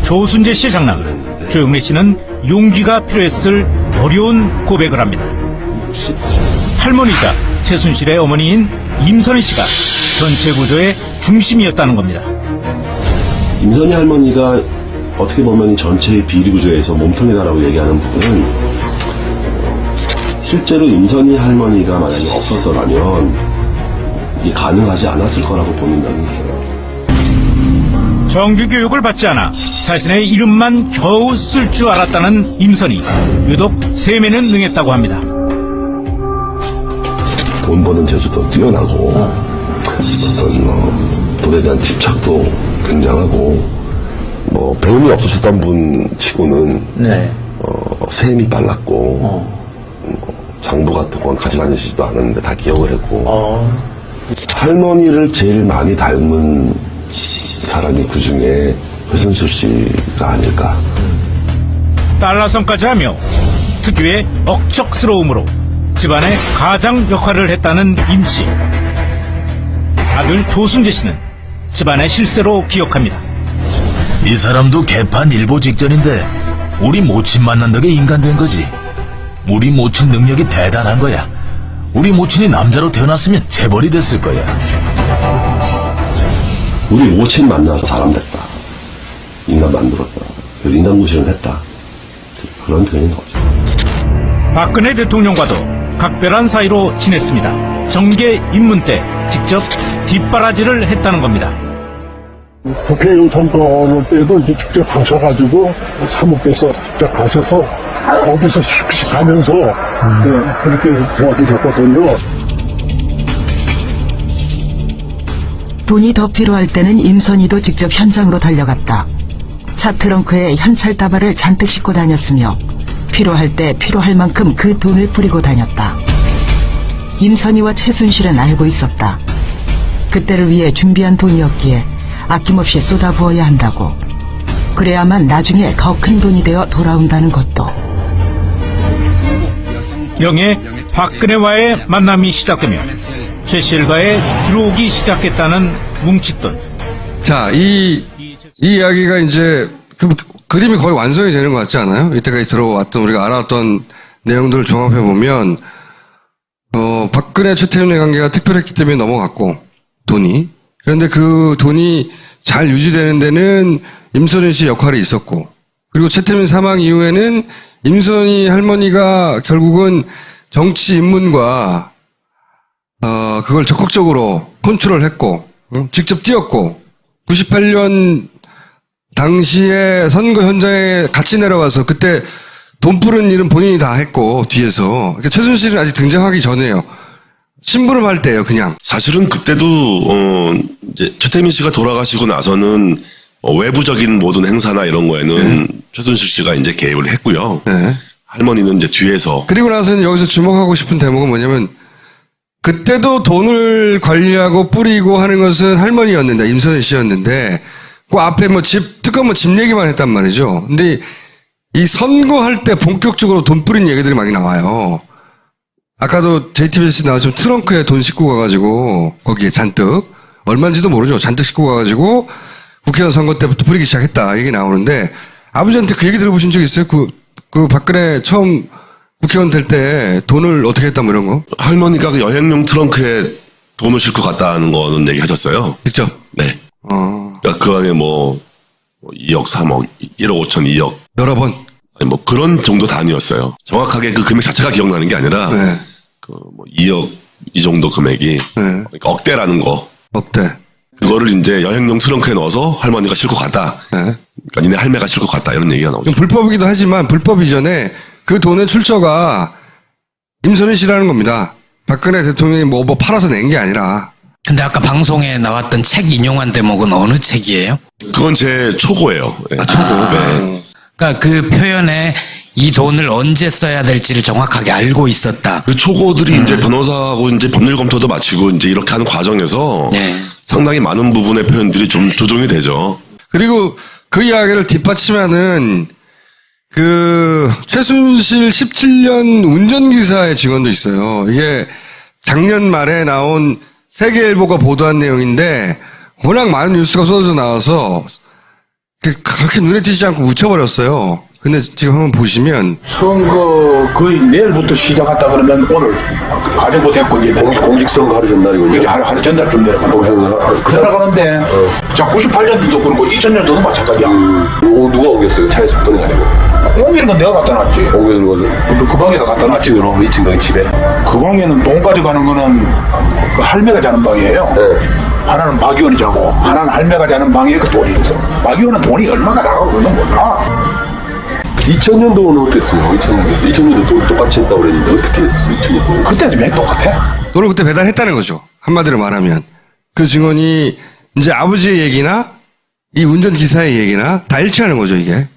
조순재 씨의 장남 조영래 씨는 용기가 필요했을 어려운 고백을 합니다. 할머니이자 최순실의 어머니인 임선희 씨가 전체 구조의 중심이었다는 겁니다. 임선희 할머니가 어떻게 보면 이 전체의 비리 구조에서 몸통이다라고 얘기하는 부분은 실제로 임선희 할머니가 만약에 없었더라면 이게 가능하지 않았을 거라고 보는 면이 있어요. 정규 교육을 받지 않아 자신의 이름만 겨우 쓸 줄 알았다는 임선희. 유독 세매는 능했다고 합니다. 돈 버는 재주도 뛰어나고 어떤 돈에 대한 집착도 굉장하고 배움이 없으셨던 분 치고는 세임이 빨랐고 장부 같은 건 가지 다니시지도 않았는데 다 기억을 했고 할머니를 제일 많이 닮은 사람이 그 중에 최순실 씨가 아닐까. 딸라성까지 하며 특유의 억척스러움으로 집안의 가장 역할을 했다는 임씨. 아들 조순재 씨는 집안의 실세로 기억합니다. 이 사람도 개판 일보 직전인데 우리 모친 만난 덕에 인간 된 거지. 우리 모친 능력이 대단한 거야. 우리 모친이 남자로 태어났으면 재벌이 됐을 거야. 우리 모친 만나서 사람 됐다. 인간 만들었다. 그래서 인간 구실을 했다. 그런 표현인 거죠. 박근혜 대통령과도 각별한 사이로 지냈습니다. 정계 입문 때 직접 뒷바라지를 했다는 겁니다. 국회의원 선거할 때도 이제 직접 가셔가지고 사모께서 직접 가셔서 거기서 숙식하면서 그렇게 도와드렸거든요. 돈이 더 필요할 때는 임선희도 직접 현장으로 달려갔다. 차 트렁크에 현찰 다발을 잔뜩 싣고 다녔으며 필요할 때 필요할 만큼 그 돈을 뿌리고 다녔다. 임선희와 최순실은 알고 있었다. 그때를 위해 준비한 돈이었기에 아낌없이 쏟아부어야 한다고. 그래야만 나중에 더 큰 돈이 되어 돌아온다는 것도. 영의 박근혜와의 만남이 시작되며 최 씨 일가에 들어오기 시작했다는 뭉칫돈. 자, 이 이야기가 이제 그림이 거의 완성이 되는 것 같지 않아요? 이때까지 들어왔던 우리가 알아왔던 내용들을 종합해 보면 박근혜 최태민의 관계가 특별했기 때문에 넘어갔고 돈이 그런데 그 돈이 잘 유지되는 데는 임선희 씨 역할이 있었고 그리고 최태민 사망 이후에는 임선희 할머니가 결국은 정치 입문과 그걸 적극적으로 컨트롤했고 직접 뛰었고 98년 당시에 선거 현장에 같이 내려가서 그때 돈 뿌는 일은 본인이 다 했고 뒤에서 그러니까 최순실은 아직 등장하기 전에요. 심부름할 때예요, 그냥. 사실은 그때도 이제 최태민 씨가 돌아가시고 나서는 외부적인 모든 행사나 이런 거에는 최순실 씨가 이제 개입을 했고요. 네. 할머니는 이제 뒤에서. 그리고 나서는 여기서 주목하고 싶은 대목은 뭐냐면 그때도 돈을 관리하고 뿌리고 하는 것은 할머니였는데 임선희 씨였는데 그 앞에 뭐 특검 집 얘기만 했단 말이죠. 근데 이 선거할 때 본격적으로 돈 뿌린 얘기들이 많이 나와요. 아까도 JTBC 나왔지만 트렁크에 돈 싣고 가가지고 거기에 잔뜩 얼마인지도 모르죠. 잔뜩 싣고 가가지고 국회의원 선거 때부터 뿌리기 시작했다 얘기 나오는데 아버지한테 그 얘기 들어보신 적 있어요? 그 박근혜 처음 국회의원 될 때 돈을 어떻게 했다 뭐 이런 거? 할머니가 그 여행용 트렁크에 돈을 싣고 갔다는 거는 얘기 하셨어요. 직접? 네. 그러니까 그 안에 뭐 2억, 3억, 1억 5천, 2억. 여러 번? 아니 뭐 그런 정도 단위였어요. 정확하게 그 금액 자체가 기억나는 게 아니라 네. 그 뭐 2억 이 정도 금액이 그러니까 억대라는 거. 억대. 그거를 이제 여행용 트렁크에 넣어서 할머니가 싣고 갔다. 네. 그러니까 니네 할매가 싣고 갔다 이런 얘기가 나오죠. 불법이기도 하지만 불법 이전에 그 돈의 출처가 임선희 씨라는 겁니다. 박근혜 대통령이 뭐 팔아서 낸 게 아니라. 근데 아까 방송에 나왔던 책 인용한 대목은 어느 책이에요? 그건 제 초고예요. 네. 초고. 네. 그러니까 그 표현에 이 돈을 언제 써야 될지를 정확하게 알고 있었다. 그 초고들이 이제 변호사하고 이제 법률 검토도 마치고 이제 이렇게 하는 과정에서 네. 상당히 많은 부분의 표현들이 좀 조정이 되죠. 그리고 그 이야기를 뒷받침하는 그 최순실 17년 운전기사의 증언도 있어요. 이게 작년 말에 나온 세계일보가 보도한 내용인데 워낙 많은 뉴스가 쏟아져 나와서 그렇게 눈에 띄지 않고 묻혀버렸어요. 근데 지금 한번 보시면 선거 거의 내일부터 시작했다 그러면 오늘 가정부 됐고 이제 공직선거 하루 전날이군요. 이제 하루 전날쯤 내려가는데 자 98년도도 그렇고 2000년도도 마찬가지야. 누가 오겠어요? 차에서 끄는 게 아니고. 옮기는 건 내가 갖다 놨지. 오겠는 거죠? 그 방에다 갖다 놨지 그럼. 2층 집에. 그 방에는 돈 가져가는 거는 그 할매가 자는 방이에요. 네. 하나는 박 의원이 자고 하나는 할매가 자는 방에 그 돈이 있어. 박 의원은 돈이 얼마나 나가고 그러는 몰라. 2000년도는 어땠어요? 2000년도 똑같이 했다고 그랬는데 어떻게 했어요? 2000년도? 그때도 맨 똑같아. 돈을 그때 배달했다는 거죠. 한마디로 말하면. 그 증언이 이제 아버지의 얘기나 이 운전기사의 얘기나 다 일치하는 거죠, 이게.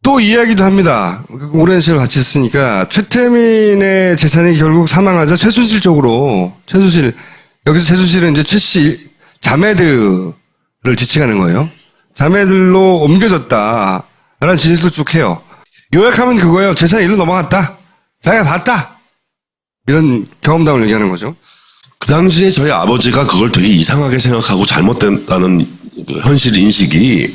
또 이야기도 합니다. 오랜 시간을 같이 했으니까 최태민의 재산이 결국 사망하자 최순실 쪽으로 여기서 최순실은 이제 최씨 자매들을 지칭하는 거예요. 자매들로 옮겨졌다라는 진술도 쭉 해요. 요약하면 그거예요. 재산이 일로 넘어갔다. 자기가 봤다. 이런 경험담을 얘기하는 거죠. 그 당시에 저희 아버지가 그걸 되게 이상하게 생각하고 잘못됐다는 그 현실 인식이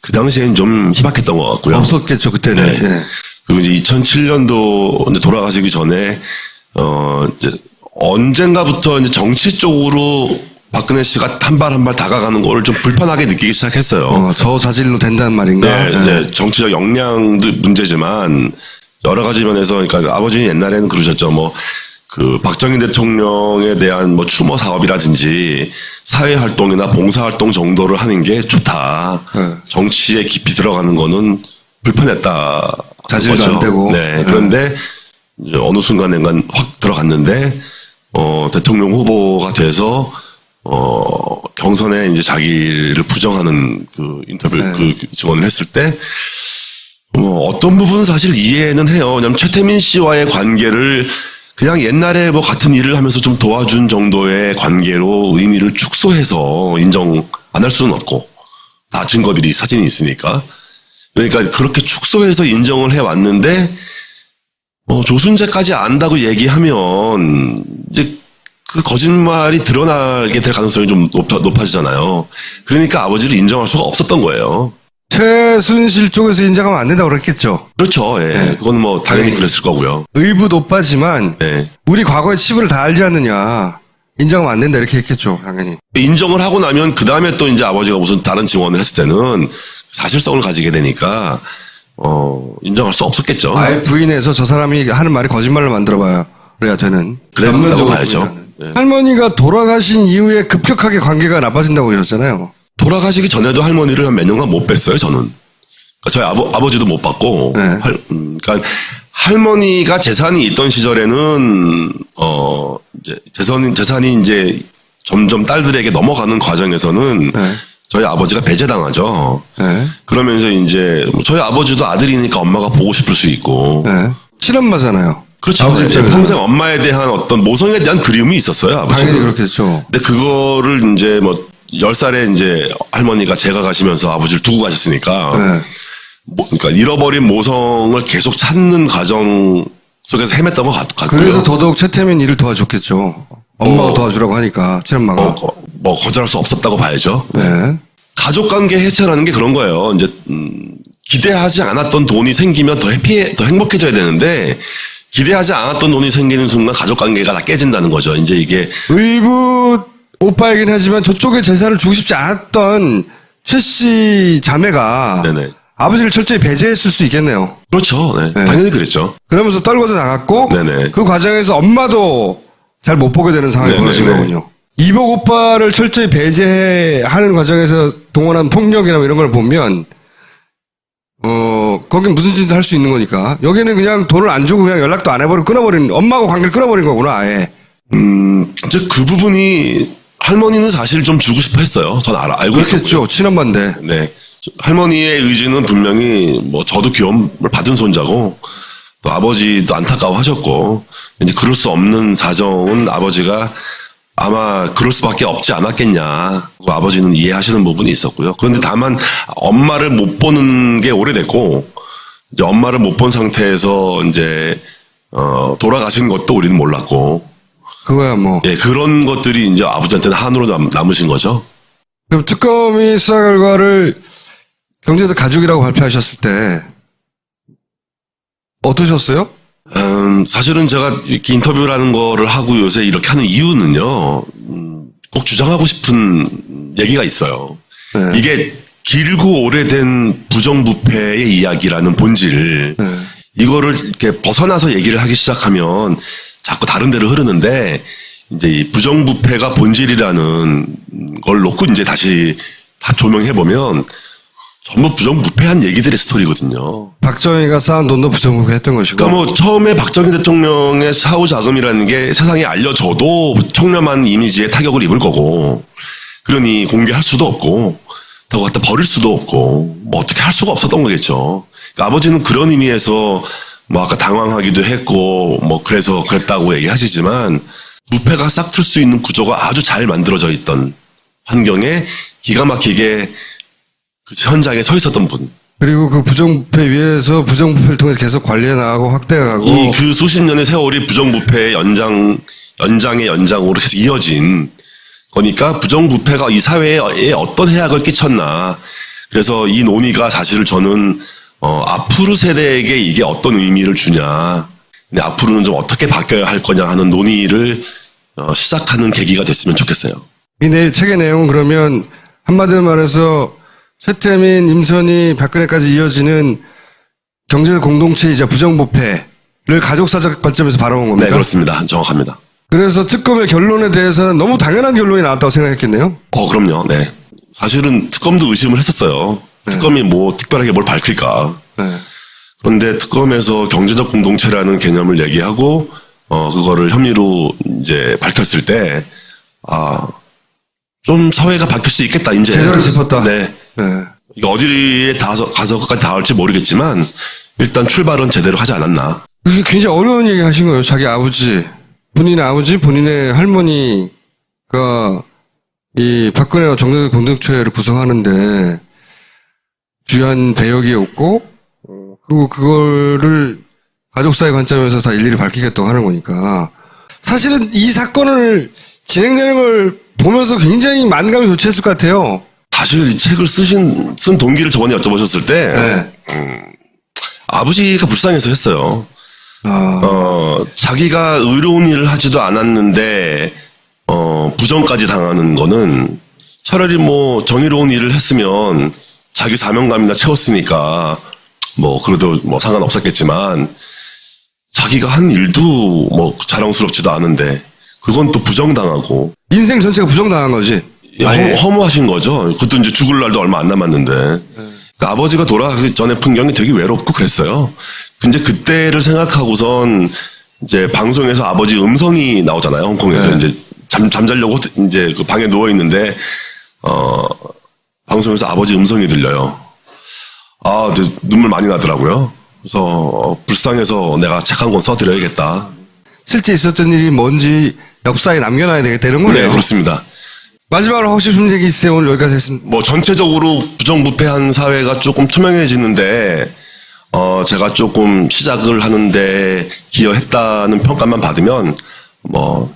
그 당시에는 좀 희박했던 것 같고요. 없었겠죠, 그때는. 네. 네. 그리고 이제 2007년도 이제 돌아가시기 전에 이제 언젠가부터 이제 정치 쪽으로 박근혜 씨가 한 발 한 발 다가가는 거를 좀 불편하게 느끼기 시작했어요. 저 자질로 된다는 말인가? 네, 이제 정치적 역량도 문제지만 여러 가지 면에서 그러니까 아버지는 옛날에는 그러셨죠. 뭐 그 박정희 대통령에 대한 뭐 추모 사업이라든지 사회 활동이나 봉사 활동 정도를 하는 게 좋다. 정치에 깊이 들어가는 거는 불편했다. 자질도 거죠. 안 되고. 네. 그런데 이제 어느 순간엔간 확 들어갔는데 대통령 후보가 돼서 경선에 이제 자기를 부정하는 그 인터뷰 그 증언을 했을 때 어떤 부분은 사실 이해는 해요. 왜냐면 최태민 씨와의 관계를 그냥 옛날에 뭐 같은 일을 하면서 좀 도와준 정도의 관계로 의미를 축소해서 인정 안 할 수는 없고 다 증거들이 사진이 있으니까 그러니까 그렇게 축소해서 인정을 해왔는데 조순재까지 안다고 얘기하면 이제 그 거짓말이 드러나게 될 가능성이 좀 높아지잖아요. 그러니까 아버지를 인정할 수가 없었던 거예요. 최순실 쪽에서 인정하면 안 된다고 그랬겠죠. 그렇죠. 예. 네. 그건 뭐 당연히 네. 그랬을 거고요. 의붓 오빠지만 네. 우리 과거의 치부를 다 알지 않느냐. 인정하면 안 된다 이렇게 했겠죠. 당연히. 인정을 하고 나면 그 다음에 또 이제 아버지가 무슨 다른 증언을 했을 때는 사실성을 가지게 되니까 인정할 수 없었겠죠. 아예 부인해서 저 사람이 하는 말이 거짓말로 만들어봐야 그래야 되는. 그랬다고 전면적으로 봐야죠. 부인하는. 네. 할머니가 돌아가신 이후에 급격하게 관계가 나빠진다고 그러셨잖아요. 돌아가시기 전에도 할머니를 한 몇 년간 못 뵀어요, 저는. 그러니까 저희 아버지도 못 봤고, 네. 그러니까 할머니가 재산이 있던 시절에는, 이제 재산이 이제 점점 딸들에게 넘어가는 과정에서는 네. 저희 아버지가 배제당하죠. 네. 그러면서 이제 저희 아버지도 아들이니까 엄마가 보고 싶을 수 있고. 네. 친엄마잖아요. 그렇죠. 아버지 예, 입장에서. 평생 엄마에 대한 어떤 모성에 대한 그리움이 있었어요, 아버지는. 당연히 그렇겠죠. 근데 그거를 이제 뭐 10살에 이제 할머니가 제가 가시면서 아버지를 두고 가셨으니까. 네. 그러니까 잃어버린 모성을 계속 찾는 과정 속에서 헤맸던 것 같고요. 그래서 더더욱 최태민 일을 도와줬겠죠. 엄마가 도와주라고 하니까 친엄마가. 뭐 거절할 수 없었다고 봐야죠. 네. 가족관계 해체라는 게 그런 거예요. 이제 기대하지 않았던 돈이 생기면 더 행복해져야 되는데 기대하지 않았던 돈이 생기는 순간 가족관계가 다 깨진다는 거죠. 이제 이게 의붓 오빠이긴 하지만 저쪽에 재산을 주고 싶지 않았던 최 씨 자매가 네네. 아버지를 철저히 배제했을 수 있겠네요. 그렇죠. 네. 네. 당연히 그랬죠. 그러면서 떨궈져 나갔고 네네. 그 과정에서 엄마도 잘 못 보게 되는 상황이 네네네. 벌어진 거군요. 이복 오빠를 철저히 배제하는 과정에서 동원한 폭력이나 뭐 이런 걸 보면 거긴 무슨 짓을 할 수 있는 거니까 여기는 그냥 돈을 안 주고 그냥 연락도 안 해버리고 끊어버린 엄마하고 관계를 끊어버린 거구나 아예. 이제 그 부분이 할머니는 사실 좀 주고 싶어 했어요. 전 알고 있었고요. 그렇겠죠. 친엄마인데. 네. 할머니의 의지는 분명히 뭐 저도 귀여움을 받은 손자고 또 아버지도 안타까워 하셨고 이제 그럴 수 없는 사정은 아버지가 아마 그럴 수밖에 없지 않았겠냐. 아버지는 이해하시는 부분이 있었고요. 그런데 다만 엄마를 못 보는 게 오래됐고 이제 엄마를 못 본 상태에서 이제 돌아가신 것도 우리는 몰랐고 그거야 뭐. 예, 그런 것들이 이제 아버지한테는 한으로 남으신 거죠. 그럼 특검이 수사 결과를 경제도 가족이라고 발표하셨을 때 어떠셨어요? 사실은 제가 이렇게 인터뷰라는 거를 하고 요새 이렇게 하는 이유는요, 꼭 주장하고 싶은 얘기가 있어요. 네. 이게 길고 오래된 부정부패의 이야기라는 본질, 네. 이거를 이렇게 벗어나서 얘기를 하기 시작하면 자꾸 다른 데로 흐르는데, 이제 이 부정부패가 본질이라는 걸 놓고 이제 다시 다 조명해보면 전부 부정부패한 얘기들의 스토리거든요. 박정희가 쌓은 돈도 부정부패했던 것이고. 그러니까 뭐 처음에 박정희 대통령의 사후 자금이라는 게 세상에 알려져도 청렴한 이미지에 타격을 입을 거고, 그러니 공개할 수도 없고, 더 갖다 버릴 수도 없고, 뭐 어떻게 할 수가 없었던 거겠죠. 그러니까 아버지는 그런 의미에서 뭐 아까 당황하기도 했고, 뭐 그래서 그랬다고 얘기하시지만, 부패가 싹틀 수 있는 구조가 아주 잘 만들어져 있던 환경에 기가 막히게 그 현장에 서 있었던 분. 그리고 그 부정부패 위에서 부정부패를 통해서 계속 관리해 나가고 확대해 가고. 이 그 수십 년의 세월이 부정부패의 연장의 연장으로 계속 이어진 거니까 부정부패가 이 사회에 어떤 해악을 끼쳤나. 그래서 이 논의가 사실 저는 앞으로 세대에게 이게 어떤 의미를 주냐. 근데 앞으로는 좀 어떻게 바뀌어야 할 거냐 하는 논의를 시작하는 계기가 됐으면 좋겠어요. 이 책의 내용은 그러면 한마디로 말해서 최태민, 임선희, 박근혜까지 이어지는 경제 공동체이자 부정부패를 가족사적 관점에서 바라본 겁니다. 네, 그렇습니다. 정확합니다. 그래서 특검의 결론에 대해서는 너무 당연한 결론이 나왔다고 생각했겠네요. 그럼요. 네. 사실은 특검도 의심을 했었어요. 네. 특검이 뭐 특별하게 뭘 밝힐까. 네. 그런데 특검에서 경제적 공동체라는 개념을 얘기하고 그거를 혐의로 이제 밝혔을 때 좀 사회가 바뀔 수 있겠다 이제. 제대로 짚었다. 네. 네. 이게 어디에 가서까지 닿을지 모르겠지만 일단 출발은 제대로 하지 않았나. 이게 굉장히 어려운 얘기 하신 거예요. 자기 아버지, 본인의 아버지, 본인의 할머니가 이 박근혜와 정의당 공동체를 구성하는데 주요한 배역이 없고, 그리고 그거를 가족사의 관점에서 다 일일이 밝히겠다고 하는 거니까. 사실은 이 사건을 진행되는 걸 보면서 굉장히 만감이 교체했을 것 같아요. 사실 이 책을 쓴 동기를 저번에 여쭤보셨을 때, 아버지가 불쌍해서 했어요. 자기가 의로운 일을 하지도 않았는데, 부정까지 당하는 거는 차라리 뭐 정의로운 일을 했으면 자기 사명감이나 채웠으니까 뭐 그래도 뭐 상관없었겠지만 자기가 한 일도 뭐 자랑스럽지도 않은데 그건 또 부정당하고 인생 전체가 부정당한 거지. 허무하신 거죠. 그것도 이제 죽을 날도 얼마 안 남았는데 그러니까 아버지가 돌아가기 전에 풍경이 되게 외롭고 그랬어요. 근데 그때를 생각하고선 이제 방송에서 아버지 음성이 나오잖아요. 홍콩에서 이제 잠자려고 이제 그 방에 누워 있는데 방송에서 아버지 음성이 들려요. 눈물 많이 나더라고요. 그래서 불쌍해서 내가 책 한 권 써드려야겠다. 실제 있었던 일이 뭔지 역사에 남겨놔야 되겠다 이런 거네요. 네, 그렇습니다. 마지막으로 하고 싶은 얘기 있으세요? 오늘 여기까지 했습니다. 뭐 전체적으로 부정부패한 사회가 조금 투명해지는데 제가 조금 시작을 하는데 기여했다는 평가만 받으면 뭐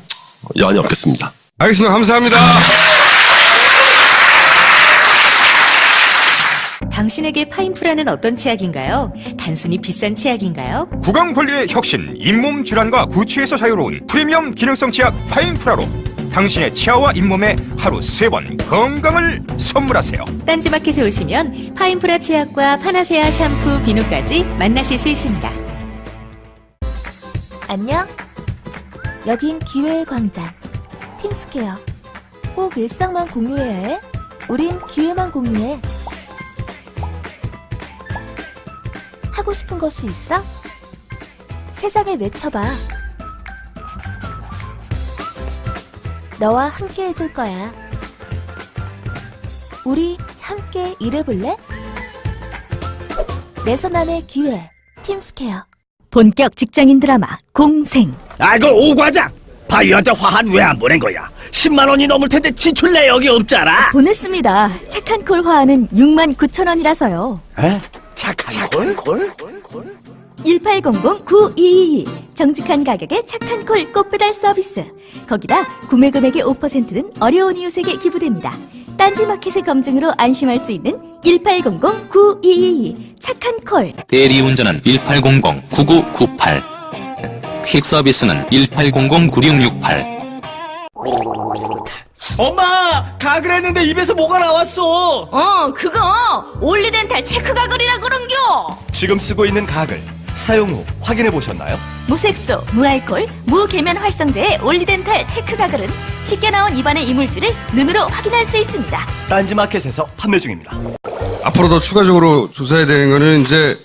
여한이 없겠습니다. 알겠습니다. 감사합니다. 당신에게 파인프라는 어떤 치약인가요? 단순히 비싼 치약인가요? 구강 관리의 혁신, 잇몸 질환과 구취에서 자유로운 프리미엄 기능성 치약 파인프라로 당신의 치아와 잇몸에 하루 3번 건강을 선물하세요. 딴지마켓에 오시면 파인프라 치약과 파나세아 샴푸, 비누까지 만나실 수 있습니다. 안녕. 여긴 기회의 광장. 팀스케어. 꼭 일상만 공유해야 해? 우린 기회만 공유해. 하고 싶은 것이 있어? 세상에 외쳐봐. 너와 함께 해줄 거야. 우리 함께 일해볼래? 내 손 안의 기회. 팀스케어. 본격 직장인 드라마 공생. 아이고 오과장! 바이오한테 화한 왜 안 보낸 거야? 10만 원이 넘을 텐데 지출 내역이 없잖아. 보냈습니다. 착한 콜 화하는 69,000원이라서요. 에? 착한 콜? 1800-9222 정직한 가격에 착한 콜 꽃배달 서비스. 거기다 구매 금액의 5%는 어려운 이웃에게 기부됩니다. 딴지마켓의 검증으로 안심할 수 있는 1800-9222 착한 콜. 대리운전은 1800-9998 퀵 서비스는 1800-9668. 엄마! 가글 했는데 입에서 뭐가 나왔어! 그거 올리덴탈 체크 가글이라 그런겨. 지금 쓰고 있는 가글 사용 후 확인해 보셨나요? 무색소, 무알콜, 무계면 활성제의 올리덴탈 체크 가글은 쉽게 나온 입안의 이물질을 눈으로 확인할 수 있습니다. 딴지마켓에서 판매 중입니다. 앞으로 더 추가적으로 조사해야 되는 거는 이제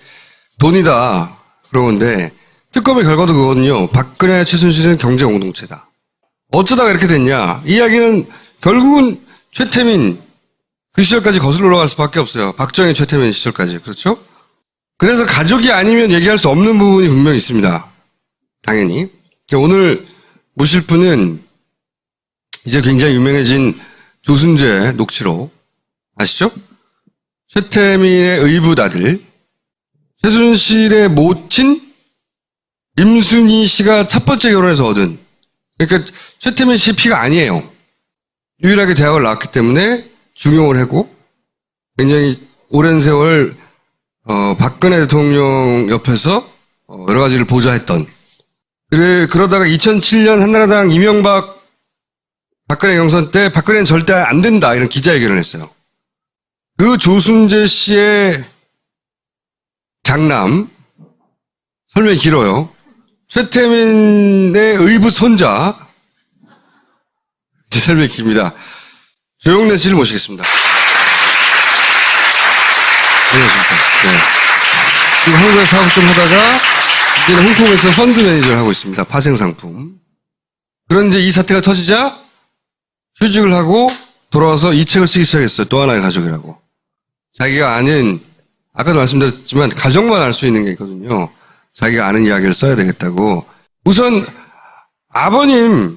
돈이다. 그러는데 특검의 결과도 그거거든요. 박근혜, 최순실은 경제 공동체다. 어쩌다가 이렇게 됐냐. 이 이야기는 결국은 최태민 그 시절까지 거슬러 올라갈 수밖에 없어요. 박정희, 최태민 시절까지. 그렇죠? 그래서 가족이 아니면 얘기할 수 없는 부분이 분명히 있습니다. 당연히. 오늘 모실 분은 이제 굉장히 유명해진 조순재 녹취록 아시죠? 최태민의 의붓아들, 최순실의 모친 임순희 씨가 첫 번째 결혼해서 얻은, 그러니까 최태민 씨 피가 아니에요. 유일하게 대학을 나왔기 때문에 중용을 하고 굉장히 오랜 세월 박근혜 대통령 옆에서 여러 가지를 보좌했던. 그러다가 2007년 한나라당 이명박 박근혜 경선 때 박근혜는 절대 안 된다 이런 기자회견을 했어요. 그 조순재 씨의 장남, 설명이 길어요. 최태민의 의붓 손자, 설명이 깁니다. 조영래 씨를 모시겠습니다. 안녕하십니까. 네. 지금 한국에서 사업 좀 하다가 이제는 홍콩에서 펀드 매니저를 하고 있습니다. 파생상품. 그런데 이 사태가 터지자 휴직을 하고 돌아와서 이 책을 쓰기 시작했어요. 또 하나의 가족이라고. 자기가 아는, 아까도 말씀드렸지만 가족만 알 수 있는 게 있거든요. 자기가 아는 이야기를 써야 되겠다고. 우선 아버지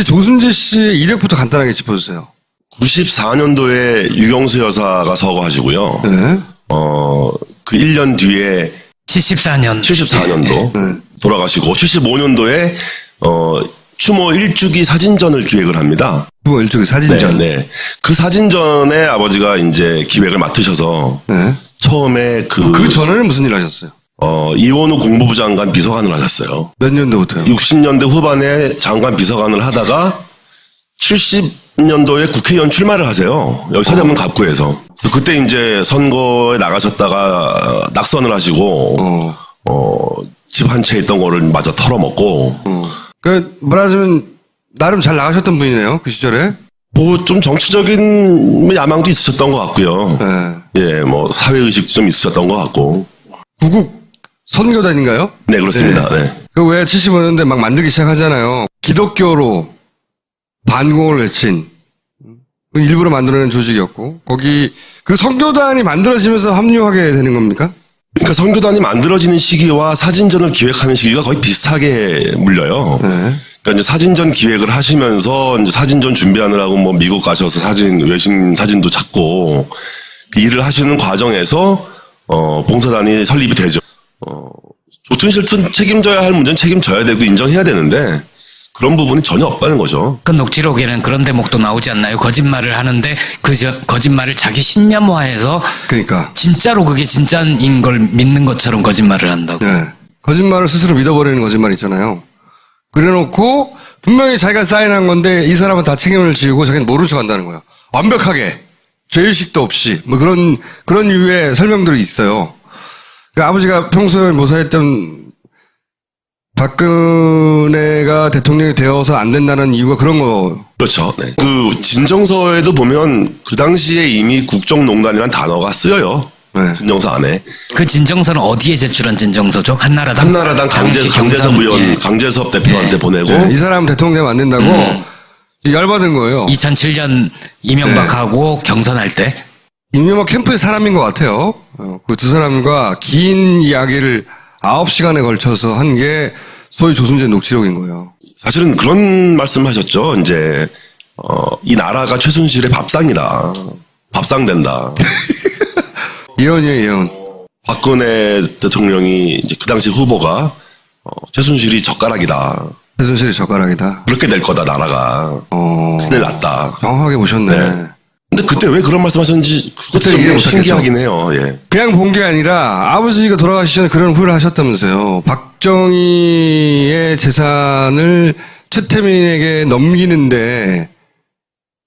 조순재 씨의 이력부터 간단하게 짚어주세요. 94년도에 유경수 여사가 서거하시고요. 네. 그 1년 뒤에 74년도 돌아가시고 75년도에 추모 1주기 사진전을 기획을 합니다. 뭐 일종의 사진전. 네. 그 사진전에 아버지가 이제 기획을 맡으셔서 네. 처음에 그 전에는 무슨 일 하셨어요? 이원우 공보부 장관 비서관을 하셨어요. 몇 년도부터요? 60년대 후반에 장관 비서관을 하다가 70년도에 국회의원 출마를 하세요. 여기 서대문 갑구에서. 그때 이제 선거에 나가셨다가 낙선을 하시고 집 한 채 있던 거를 마저 털어먹고. 그 말하자면 나름 잘 나가셨던 분이네요. 그 시절에. 뭐 좀 정치적인 야망도 있으셨던 것 같고요. 네. 예, 뭐 사회의식도 좀 있으셨던 것 같고. 구국 선교단인가요? 네, 그렇습니다. 네. 그 왜 75년대 막 만들기 시작하잖아요. 기독교로 반공을 외친 일부러 만들어낸 조직이었고 거기 그 선교단이 만들어지면서 합류하게 되는 겁니까? 그러니까 선교단이 만들어지는 시기와 사진전을 기획하는 시기가 거의 비슷하게 물려요. 네. 그러니까 이제 사진전 기획을 하시면서 이제 사진전 준비하느라고 뭐 미국 가셔서 외신 사진도 찾고 그 일을 하시는 과정에서 봉사단이 설립이 되죠. 좋든 싫든 책임져야 할 문제는 책임져야 되고 인정해야 되는데 그런 부분이 전혀 없다는 거죠. 그 녹취록에는 그런 대목도 나오지 않나요? 거짓말을 하는데 거짓말을 자기 신념화해서 그러니까 진짜로 그게 진짜인 걸 믿는 것처럼 거짓말을 한다고. 네. 거짓말을 스스로 믿어버리는 거짓말 있잖아요. 그래놓고 분명히 자기가 사인한 건데 이 사람은 다 책임을 지고 자기는 모른 척 한다는 거예요. 완벽하게 죄의식도 없이 뭐 그런 유의 설명들이 있어요. 그러니까 아버지가 평소에 모사했던 박근혜가 대통령이 되어서 안 된다는 이유가 그런 거. 그렇죠. 네. 그 진정서에도 보면 그 당시에 이미 국정농단이라는 단어가 쓰여요. 네. 진정서 안에. 그 진정서는 어디에 제출한 진정서죠? 한나라당 강재섭 의원, 강재섭 대표한테 보내고. 네. 이 사람 대통령 되면 안 된다고 열받은 거예요. 2007년 이명박하고 경선할 때. 이명박 캠프의 사람인 것 같아요. 그 두 사람과 긴 이야기를 9시간에 걸쳐서 한 게 소위 조순재 녹취록인 거예요. 사실은 그런 말씀을 하셨죠. 이제 이 나라가 최순실의 밥상이다. 밥상된다. 예언이에요, 예언. 박근혜 대통령이 이제 그 당시 후보가 최순실이 젓가락이다. 최순실이 젓가락이다. 그렇게 될 거다 나라가. 큰일 났다. 정확하게 보셨네. 네. 근데 그때 왜 그런 말씀하셨는지 그것도 좀 신기하긴 해요. 예. 그냥 본 게 아니라 아버지가 돌아가시기 전에 그런 후회를 하셨다면서요. 박정희의 재산을 최태민에게 넘기는데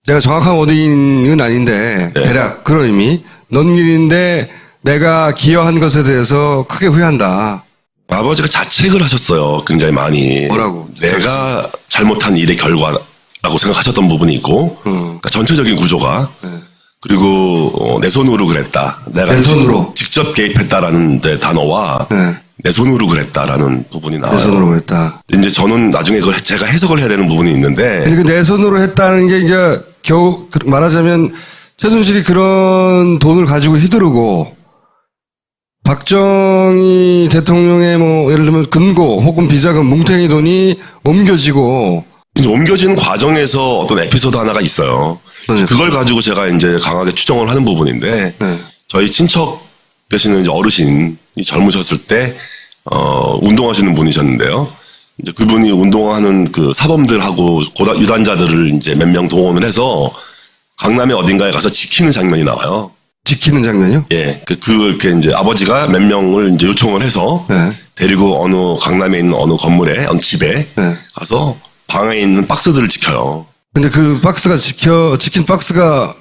제가 정확한 워딩은 아닌데 네. 대략 그런 의미 넘기는데 내가 기여한 것에 대해서 크게 후회한다. 아버지가 자책을 하셨어요. 굉장히 많이. 뭐라고? 내가 잘못한 일의 결과라고 생각하셨던 부분이 있고 그러니까 전체적인 구조가 그리고 내 손으로 그랬다. 내가 내 손으로. 직접 개입했다라는 단어와 내 손으로 그랬다라는 부분이 나와요. 내 손으로 그랬다. 이제 저는 나중에 그걸 제가 해석을 해야 되는 부분이 있는데 근데 그 내 손으로 했다는 게 이제 겨우 말하자면 최순실이 그런 돈을 가지고 휘두르고 박정희 대통령의 뭐 예를 들면 금고 혹은 비자금 뭉탱이 돈이 옮겨지고 이제 옮겨지는 과정에서 어떤 에피소드 하나가 있어요. 그걸 가지고 제가 이제 강하게 추정을 하는 부분인데 저희 친척 되시는 이제 어르신이 젊으셨을 때 운동하시는 분이셨는데요. 이제 그분이 운동하는 그 사범들하고 유단자들을 이제 몇 명 동원을 해서 강남의 어딘가에 가서 지키는 장면이 나와요. 지키는 장면이요? 예. 그렇게 이제 아버지가 몇 명을 이제 요청을 해서 데리고 강남에 있는 어느 건물에, 어느 집에 가서 방에 있는 박스들을 지켜요. 근데 그 박스가 지킨 박스가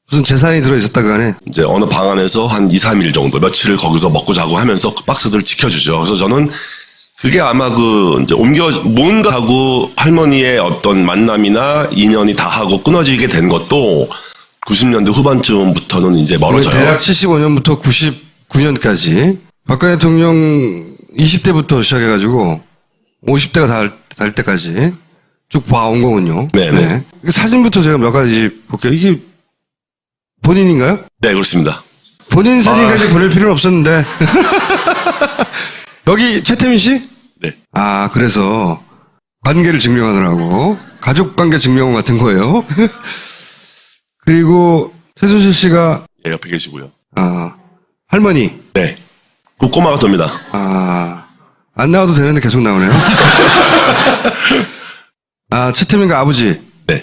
무슨 재산이 들어있었다고 하네. 이제 어느 방 안에서 한 2, 3일 정도 며칠을 거기서 먹고 자고 하면서 그 박스들을 지켜주죠. 그래서 저는 그게 아마 이제 뭔가 하고 할머니의 어떤 만남이나 인연이 다 하고 끊어지게 된 것도 90년대 후반쯤부터는 이제 멀어져요. 대략 75년부터 99년까지 박근혜 대통령 20대부터 시작해가지고 50대가 달 때까지 쭉 봐온 거군요. 네네. 네. 사진부터 제가 몇 가지 볼게요. 이게 본인인가요? 네, 그렇습니다. 본인 사진까지 보낼 필요는 없었는데. 여기 최태민 씨? 네. 아, 그래서 관계를 증명하느라고 가족 관계 증명 같은 거예요. 그리고 최순실 씨가 네, 옆에 계시고요. 할머니. 네. 그 꼬마가 됩니다. 안 나와도 되는데 계속 나오네요. 최태민과 아버지. 네.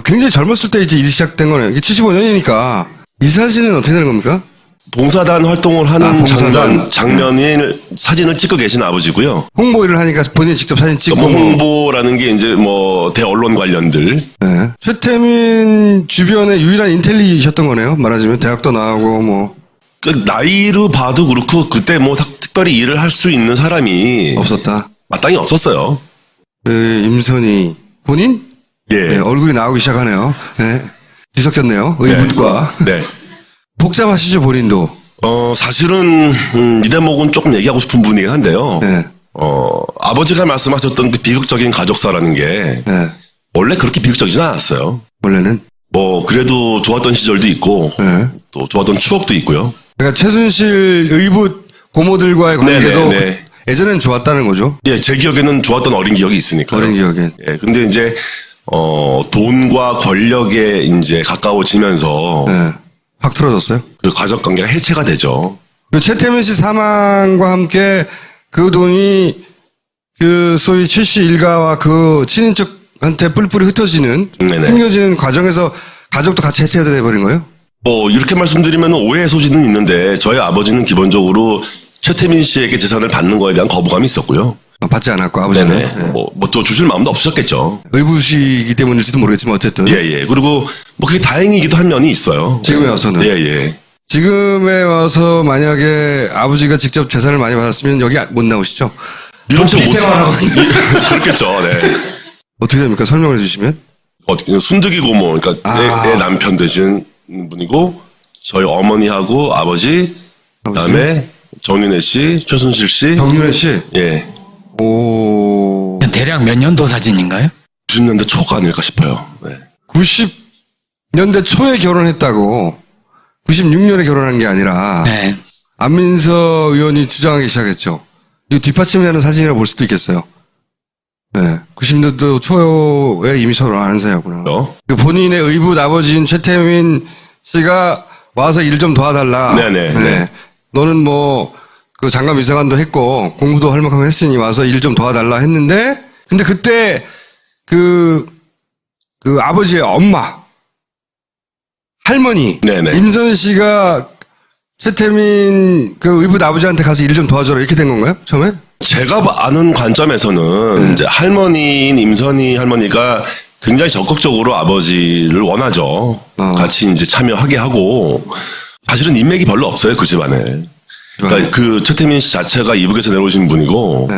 굉장히 젊었을 때 이제 일이 시작된 거네요. 이게 75년이니까. 이 사진은 어떻게 되는 겁니까? 봉사단 활동을 하는 봉사단. 장면의 사진을 찍고 계신 아버지고요. 홍보 일을 하니까 본인이 직접 사진 찍고. 홍보라는 게 이제 뭐 대언론 관련들. 네. 최태민 주변의 유일한 인텔리셨던 거네요. 말하자면 대학도 나오고 뭐. 그 나이로 봐도 그렇고 그때 뭐 특별히 일을 할 수 있는 사람이 없었다. 마땅히 없었어요. 임선희 본인? 예. 네, 얼굴이 나오기 시작하네요. 네. 뒤섞였네요. 의붓과. 네. 복잡하시죠, 본인도? 사실은, 이 대목은 조금 얘기하고 싶은 분이긴 한데요. 네. 아버지가 말씀하셨던 그 비극적인 가족사라는 게, 네. 원래 그렇게 비극적이진 않았어요. 원래는? 뭐, 그래도 좋았던 시절도 있고, 네. 또 좋았던 추억도 있고요. 그러니까 최순실 의붓 고모들과의 관계도 네네네. 예전엔 좋았다는 거죠? 예, 제 기억에는 좋았던 어린 기억이 있으니까요. 어린 기억엔. 예, 근데 이제, 돈과 권력에 이제 가까워지면서, 네. 확 틀어졌어요? 그 가족 관계가 해체가 되죠. 그 최태민 씨 사망과 함께 그 돈이 그 소위 최 씨 일가와 그 친인척한테 뿔뿔이 흩어지는, 네네. 숨겨지는 과정에서 가족도 같이 해체가 돼버린 거예요? 뭐 이렇게 말씀드리면 오해의 소지는 있는데 저희 아버지는 기본적으로 최태민 씨에게 재산을 받는 거에 대한 거부감이 있었고요. 받지 않았고 아버지는. 네네. 네. 뭐 또 주실 마음도 없으셨겠죠. 의붓이기 때문일지도 모르겠지만 어쨌든. 예예. 그리고 뭐 그게 다행이기도 한 면이 있어요. 지금에 와서는. 예예. 지금에 와서 만약에 아버지가 직접 재산을 많이 받았으면 여기 못 나오시죠? 이런식 못 생활하고 그렇겠죠. 네. 어떻게 됩니까? 설명해 주시면. 순득이 고모, 그러니까 내 남편 되신 분이고 저희 어머니하고 아버지, 그다음에 정윤혜 씨, 최순실 씨, 정윤혜 씨. 예. 오. 대략 몇 년도 사진인가요? 90년대 초가 아닐까 싶어요. 네. 90년대 초에 결혼했다고 96년에 결혼한 게 아니라 네. 안민석 의원이 주장하기 시작했죠. 이 뒷받침되는 사진이라 볼 수도 있겠어요. 네. 90년대 초에 이미 서로 아는 사이였구나. 그 본인의 의붓 아버지인 최태민 씨가 와서 일 좀 도와달라. 네네. 네. 너는 뭐 그 장관 비서관도 했고 공부도 할 만큼 했으니 와서 일 좀 도와달라 했는데 근데 그때 그 아버지의 엄마 할머니 네네. 임선 씨가 최태민 그 의붓 아버지한테 가서 일 좀 도와줘라 이렇게 된 건가요? 처음에? 제가 아는 관점에서는 이제 할머니인 임선희 할머니가 굉장히 적극적으로 아버지를 원하죠. 같이 이제 참여하게 하고 사실은 인맥이 별로 없어요 그 집안에. 그러니까 그 최태민 씨 자체가 이북에서 내려오신 분이고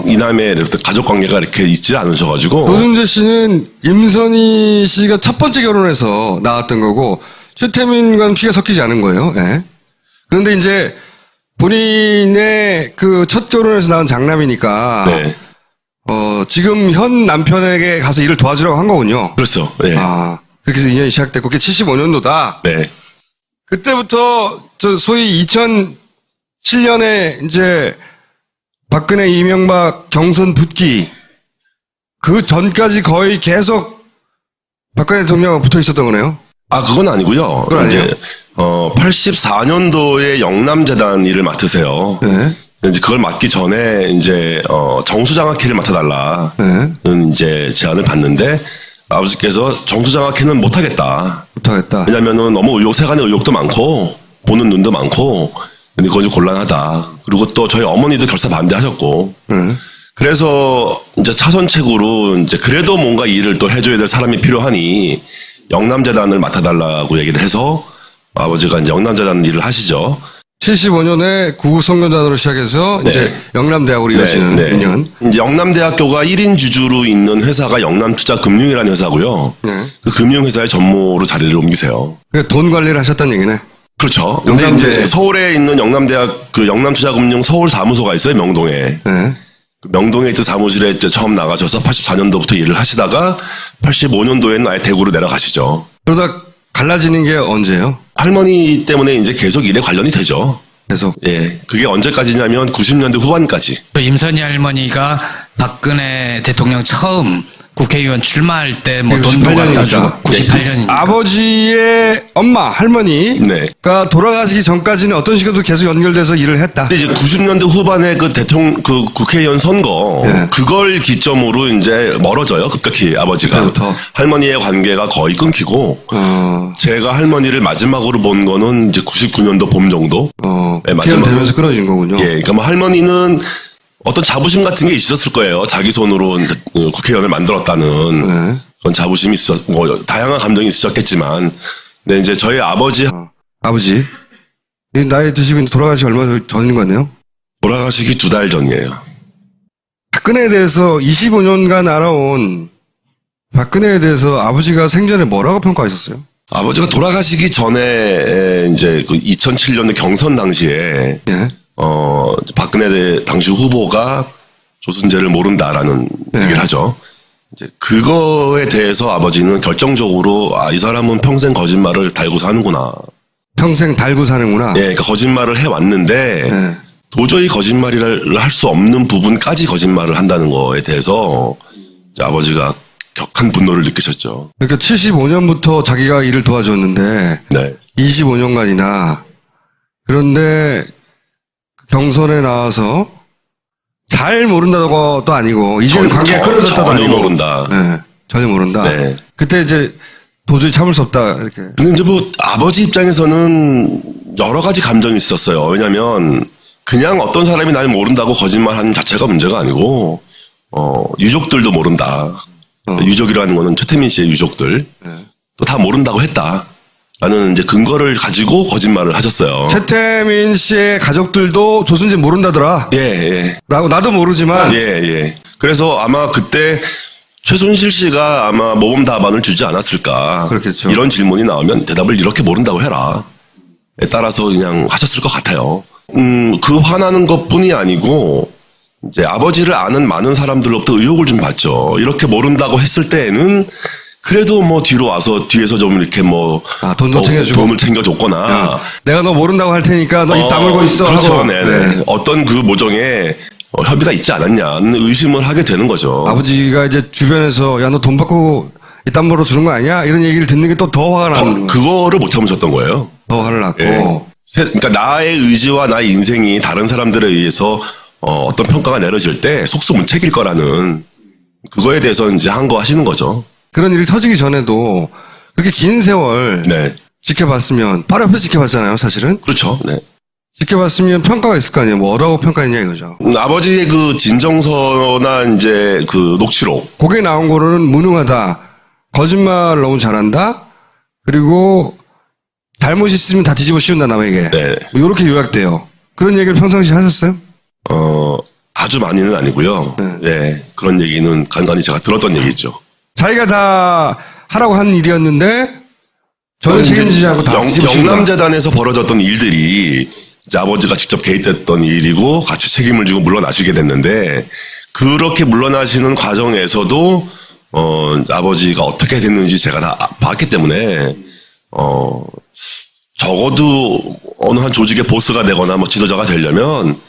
이남의 가족 관계가 이렇게 있지 않으셔가지고. 노승재 씨는 임선희 씨가 첫 번째 결혼해서 나왔던 거고 최태민과는 피가 섞이지 않은 거예요. 네. 그런데 이제 본인의 그 첫 결혼에서 낳은 장남이니까 네. 지금 현 남편에게 가서 일을 도와주라고 한 거군요. 그렇죠. 네. 그렇게 해서 인연이 시작됐고 그게 75년도다. 네. 그때부터 저 소위 2007년에 이제 박근혜 이명박 경선 붙기 그 전까지 거의 계속 박근혜 대통령과 붙어 있었던 거네요. 그건 아니고요. 그건 아니에요? 84년도에 영남재단 일을 맡으세요. 네. 이제 그걸 맡기 전에 이제 정수장학회를 맡아달라. 네. 이제 제안을 받는데 아버지께서 정수장학회는 못하겠다. 못하겠다. 왜냐면은 너무 세간의 의혹도 많고 보는 눈도 많고 근데 그건 좀 곤란하다. 그리고 또 저희 어머니도 결사 반대하셨고. 그래서 이제 차선책으로 이제 그래도 뭔가 일을 또 해줘야 될 사람이 필요하니 영남재단을 맡아달라고 얘기를 해서 아버지가 이제 영남재단 일을 하시죠. 75년에 구국성균단으로 시작해서 네. 이제 영남대학으로 이어지는 인연. 이제 영남대학교가 1인 주주로 있는 회사가 영남투자금융이라는 회사고요. 네. 그 금융회사의 전무로 자리를 옮기세요. 그러니까 돈 관리를 하셨다는 얘기네. 그렇죠. 근데 이제 서울에 있는 영남대학 그 영남투자금융 서울 사무소가 있어요. 명동에. 네. 그 명동에 있던 사무실에 이제 처음 나가셔서 84년도부터 일을 하시다가 85년도에는 아예 대구로 내려가시죠. 그러다 갈라지는 게 언제예요? 할머니 때문에 이제 계속 일에 관련이 되죠. 계속. 예. 그게 언제까지냐면 90년대 후반까지. 또 임선희 할머니가 박근혜 대통령 처음 국회의원 출마할 때 뭐 돈도 98년이니까. 갖다 주고 98년이니까. 아버지의 엄마, 할머니가 돌아가시기 전까지는 어떤 식으로도 계속 연결돼서 일을 했다. 근데 이제 90년대 후반에 그 국회의원 선거, 그걸 기점으로 이제 멀어져요, 급격히 아버지가. 그때부터. 할머니의 관계가 거의 끊기고, 제가 할머니를 마지막으로 본 거는 이제 99년도 봄 정도? 되면서 끊어진 거군요. 예, 그러니까 뭐 할머니는 어떤 자부심 같은 게 있었을 거예요. 자기 손으로 이제 국회의원을 만들었다는 그런 자부심이 뭐 다양한 감정이 있으셨겠지만, 근데 이제 저희 아버지 나이 드시고 돌아가시기 얼마 전인 거 같네요. 돌아가시기 2달 전이에요. 박근혜에 대해서 25년간 알아온 박근혜에 대해서 아버지가 생전에 뭐라고 평가하셨어요? 아버지가 돌아가시기 전에 이제 그 2007년도 경선 당시에 박근혜 당시 후보가 조순재를 모른다라는 얘기를 하죠. 이제 그거에 대해서 아버지는 결정적으로 이 사람은 평생 거짓말을 달고 사는구나. 평생 달고 사는구나. 예, 그러니까 거짓말을 해 왔는데 도저히 거짓말을 할 수 없는 부분까지 거짓말을 한다는 거에 대해서 이제 아버지가 격한 분노를 느끼셨죠. 그러니까 75년부터 자기가 일을 도와줬는데 25년간이나 그런데 경선에 나와서 잘 모른다고도 아니고 이제는 관계가 끊어졌다도 아니고 모른다. 네, 전혀 모른다. 그때 이제 도저히 참을 수 없다 이렇게. 근데 이제 뭐 아버지 입장에서는 여러 가지 감정이 있었어요. 왜냐하면 그냥 어떤 사람이 날 모른다고 거짓말하는 자체가 문제가 아니고 유족들도 모른다. 유족이라는 거는 최태민 씨의 유족들 또 다 모른다고 했다. 라는 이제 근거를 가지고 거짓말을 하셨어요. 최태민 씨의 가족들도 조순재 모른다더라. 예. 라고 나도 모르지만. 예. 그래서 아마 그때 최순실 씨가 아마 모범 답안을 주지 않았을까. 그렇겠죠. 이런 질문이 나오면 대답을 이렇게 모른다고 해라. 에 따라서 그냥 하셨을 것 같아요. 그 화나는 것 뿐이 아니고 이제 아버지를 아는 많은 사람들로부터 의혹을 좀 받죠. 이렇게 모른다고 했을 때에는 그래도 뭐 뒤로 와서 뒤에서 좀 이렇게 뭐 돈도 챙겨주고 돈을 챙겨줬거나 내가 너 모른다고 할 테니까 너 입 다물고 있어. 그렇죠. 하고. 네. 어떤 그 모종의 협의가 있지 않았냐는 의심을 하게 되는 거죠. 아버지가 이제 주변에서 야 너 돈 받고 이딴 벌어 주는 거 아니야? 이런 얘기를 듣는 게 또 더 화가 나는 거예요. 그거를 못 참으셨던 거예요. 더 화를 났고. 그러니까 나의 의지와 나의 인생이 다른 사람들에 의해서 어떤 평가가 내려질 때 속수무책일 거라는 그거에 대해서 이제 한 거 하시는 거죠. 그런 일이 터지기 전에도 그렇게 긴 세월 지켜봤으면 바로 옆에서 지켜봤잖아요, 사실은. 그렇죠. 네. 지켜봤으면 평가가 있을 거 아니에요. 뭐라고 평가했냐 이거죠. 아버지의 그 진정서나 이제 그 녹취록. 거기에 나온 거로는 무능하다. 거짓말을 너무 잘한다. 그리고 잘못이 있으면 다 뒤집어 씌운다 남에게. 뭐 이렇게 요약돼요. 그런 얘기를 평상시에 하셨어요? 아주 많이는 아니고요. 그런 얘기는 간간히 제가 들었던 얘기죠. 자기가 다 하라고 한 일이었는데 저는 책임지지 않고 다 뒤집어 씌운다. 영남재단에서 벌어졌던 일들이 이제 아버지가 직접 개입됐던 일이고 같이 책임을 지고 물러나시게 됐는데 그렇게 물러나시는 과정에서도 아버지가 어떻게 됐는지 제가 다 봤기 때문에 적어도 어느 한 조직의 보스가 되거나 뭐 지도자가 되려면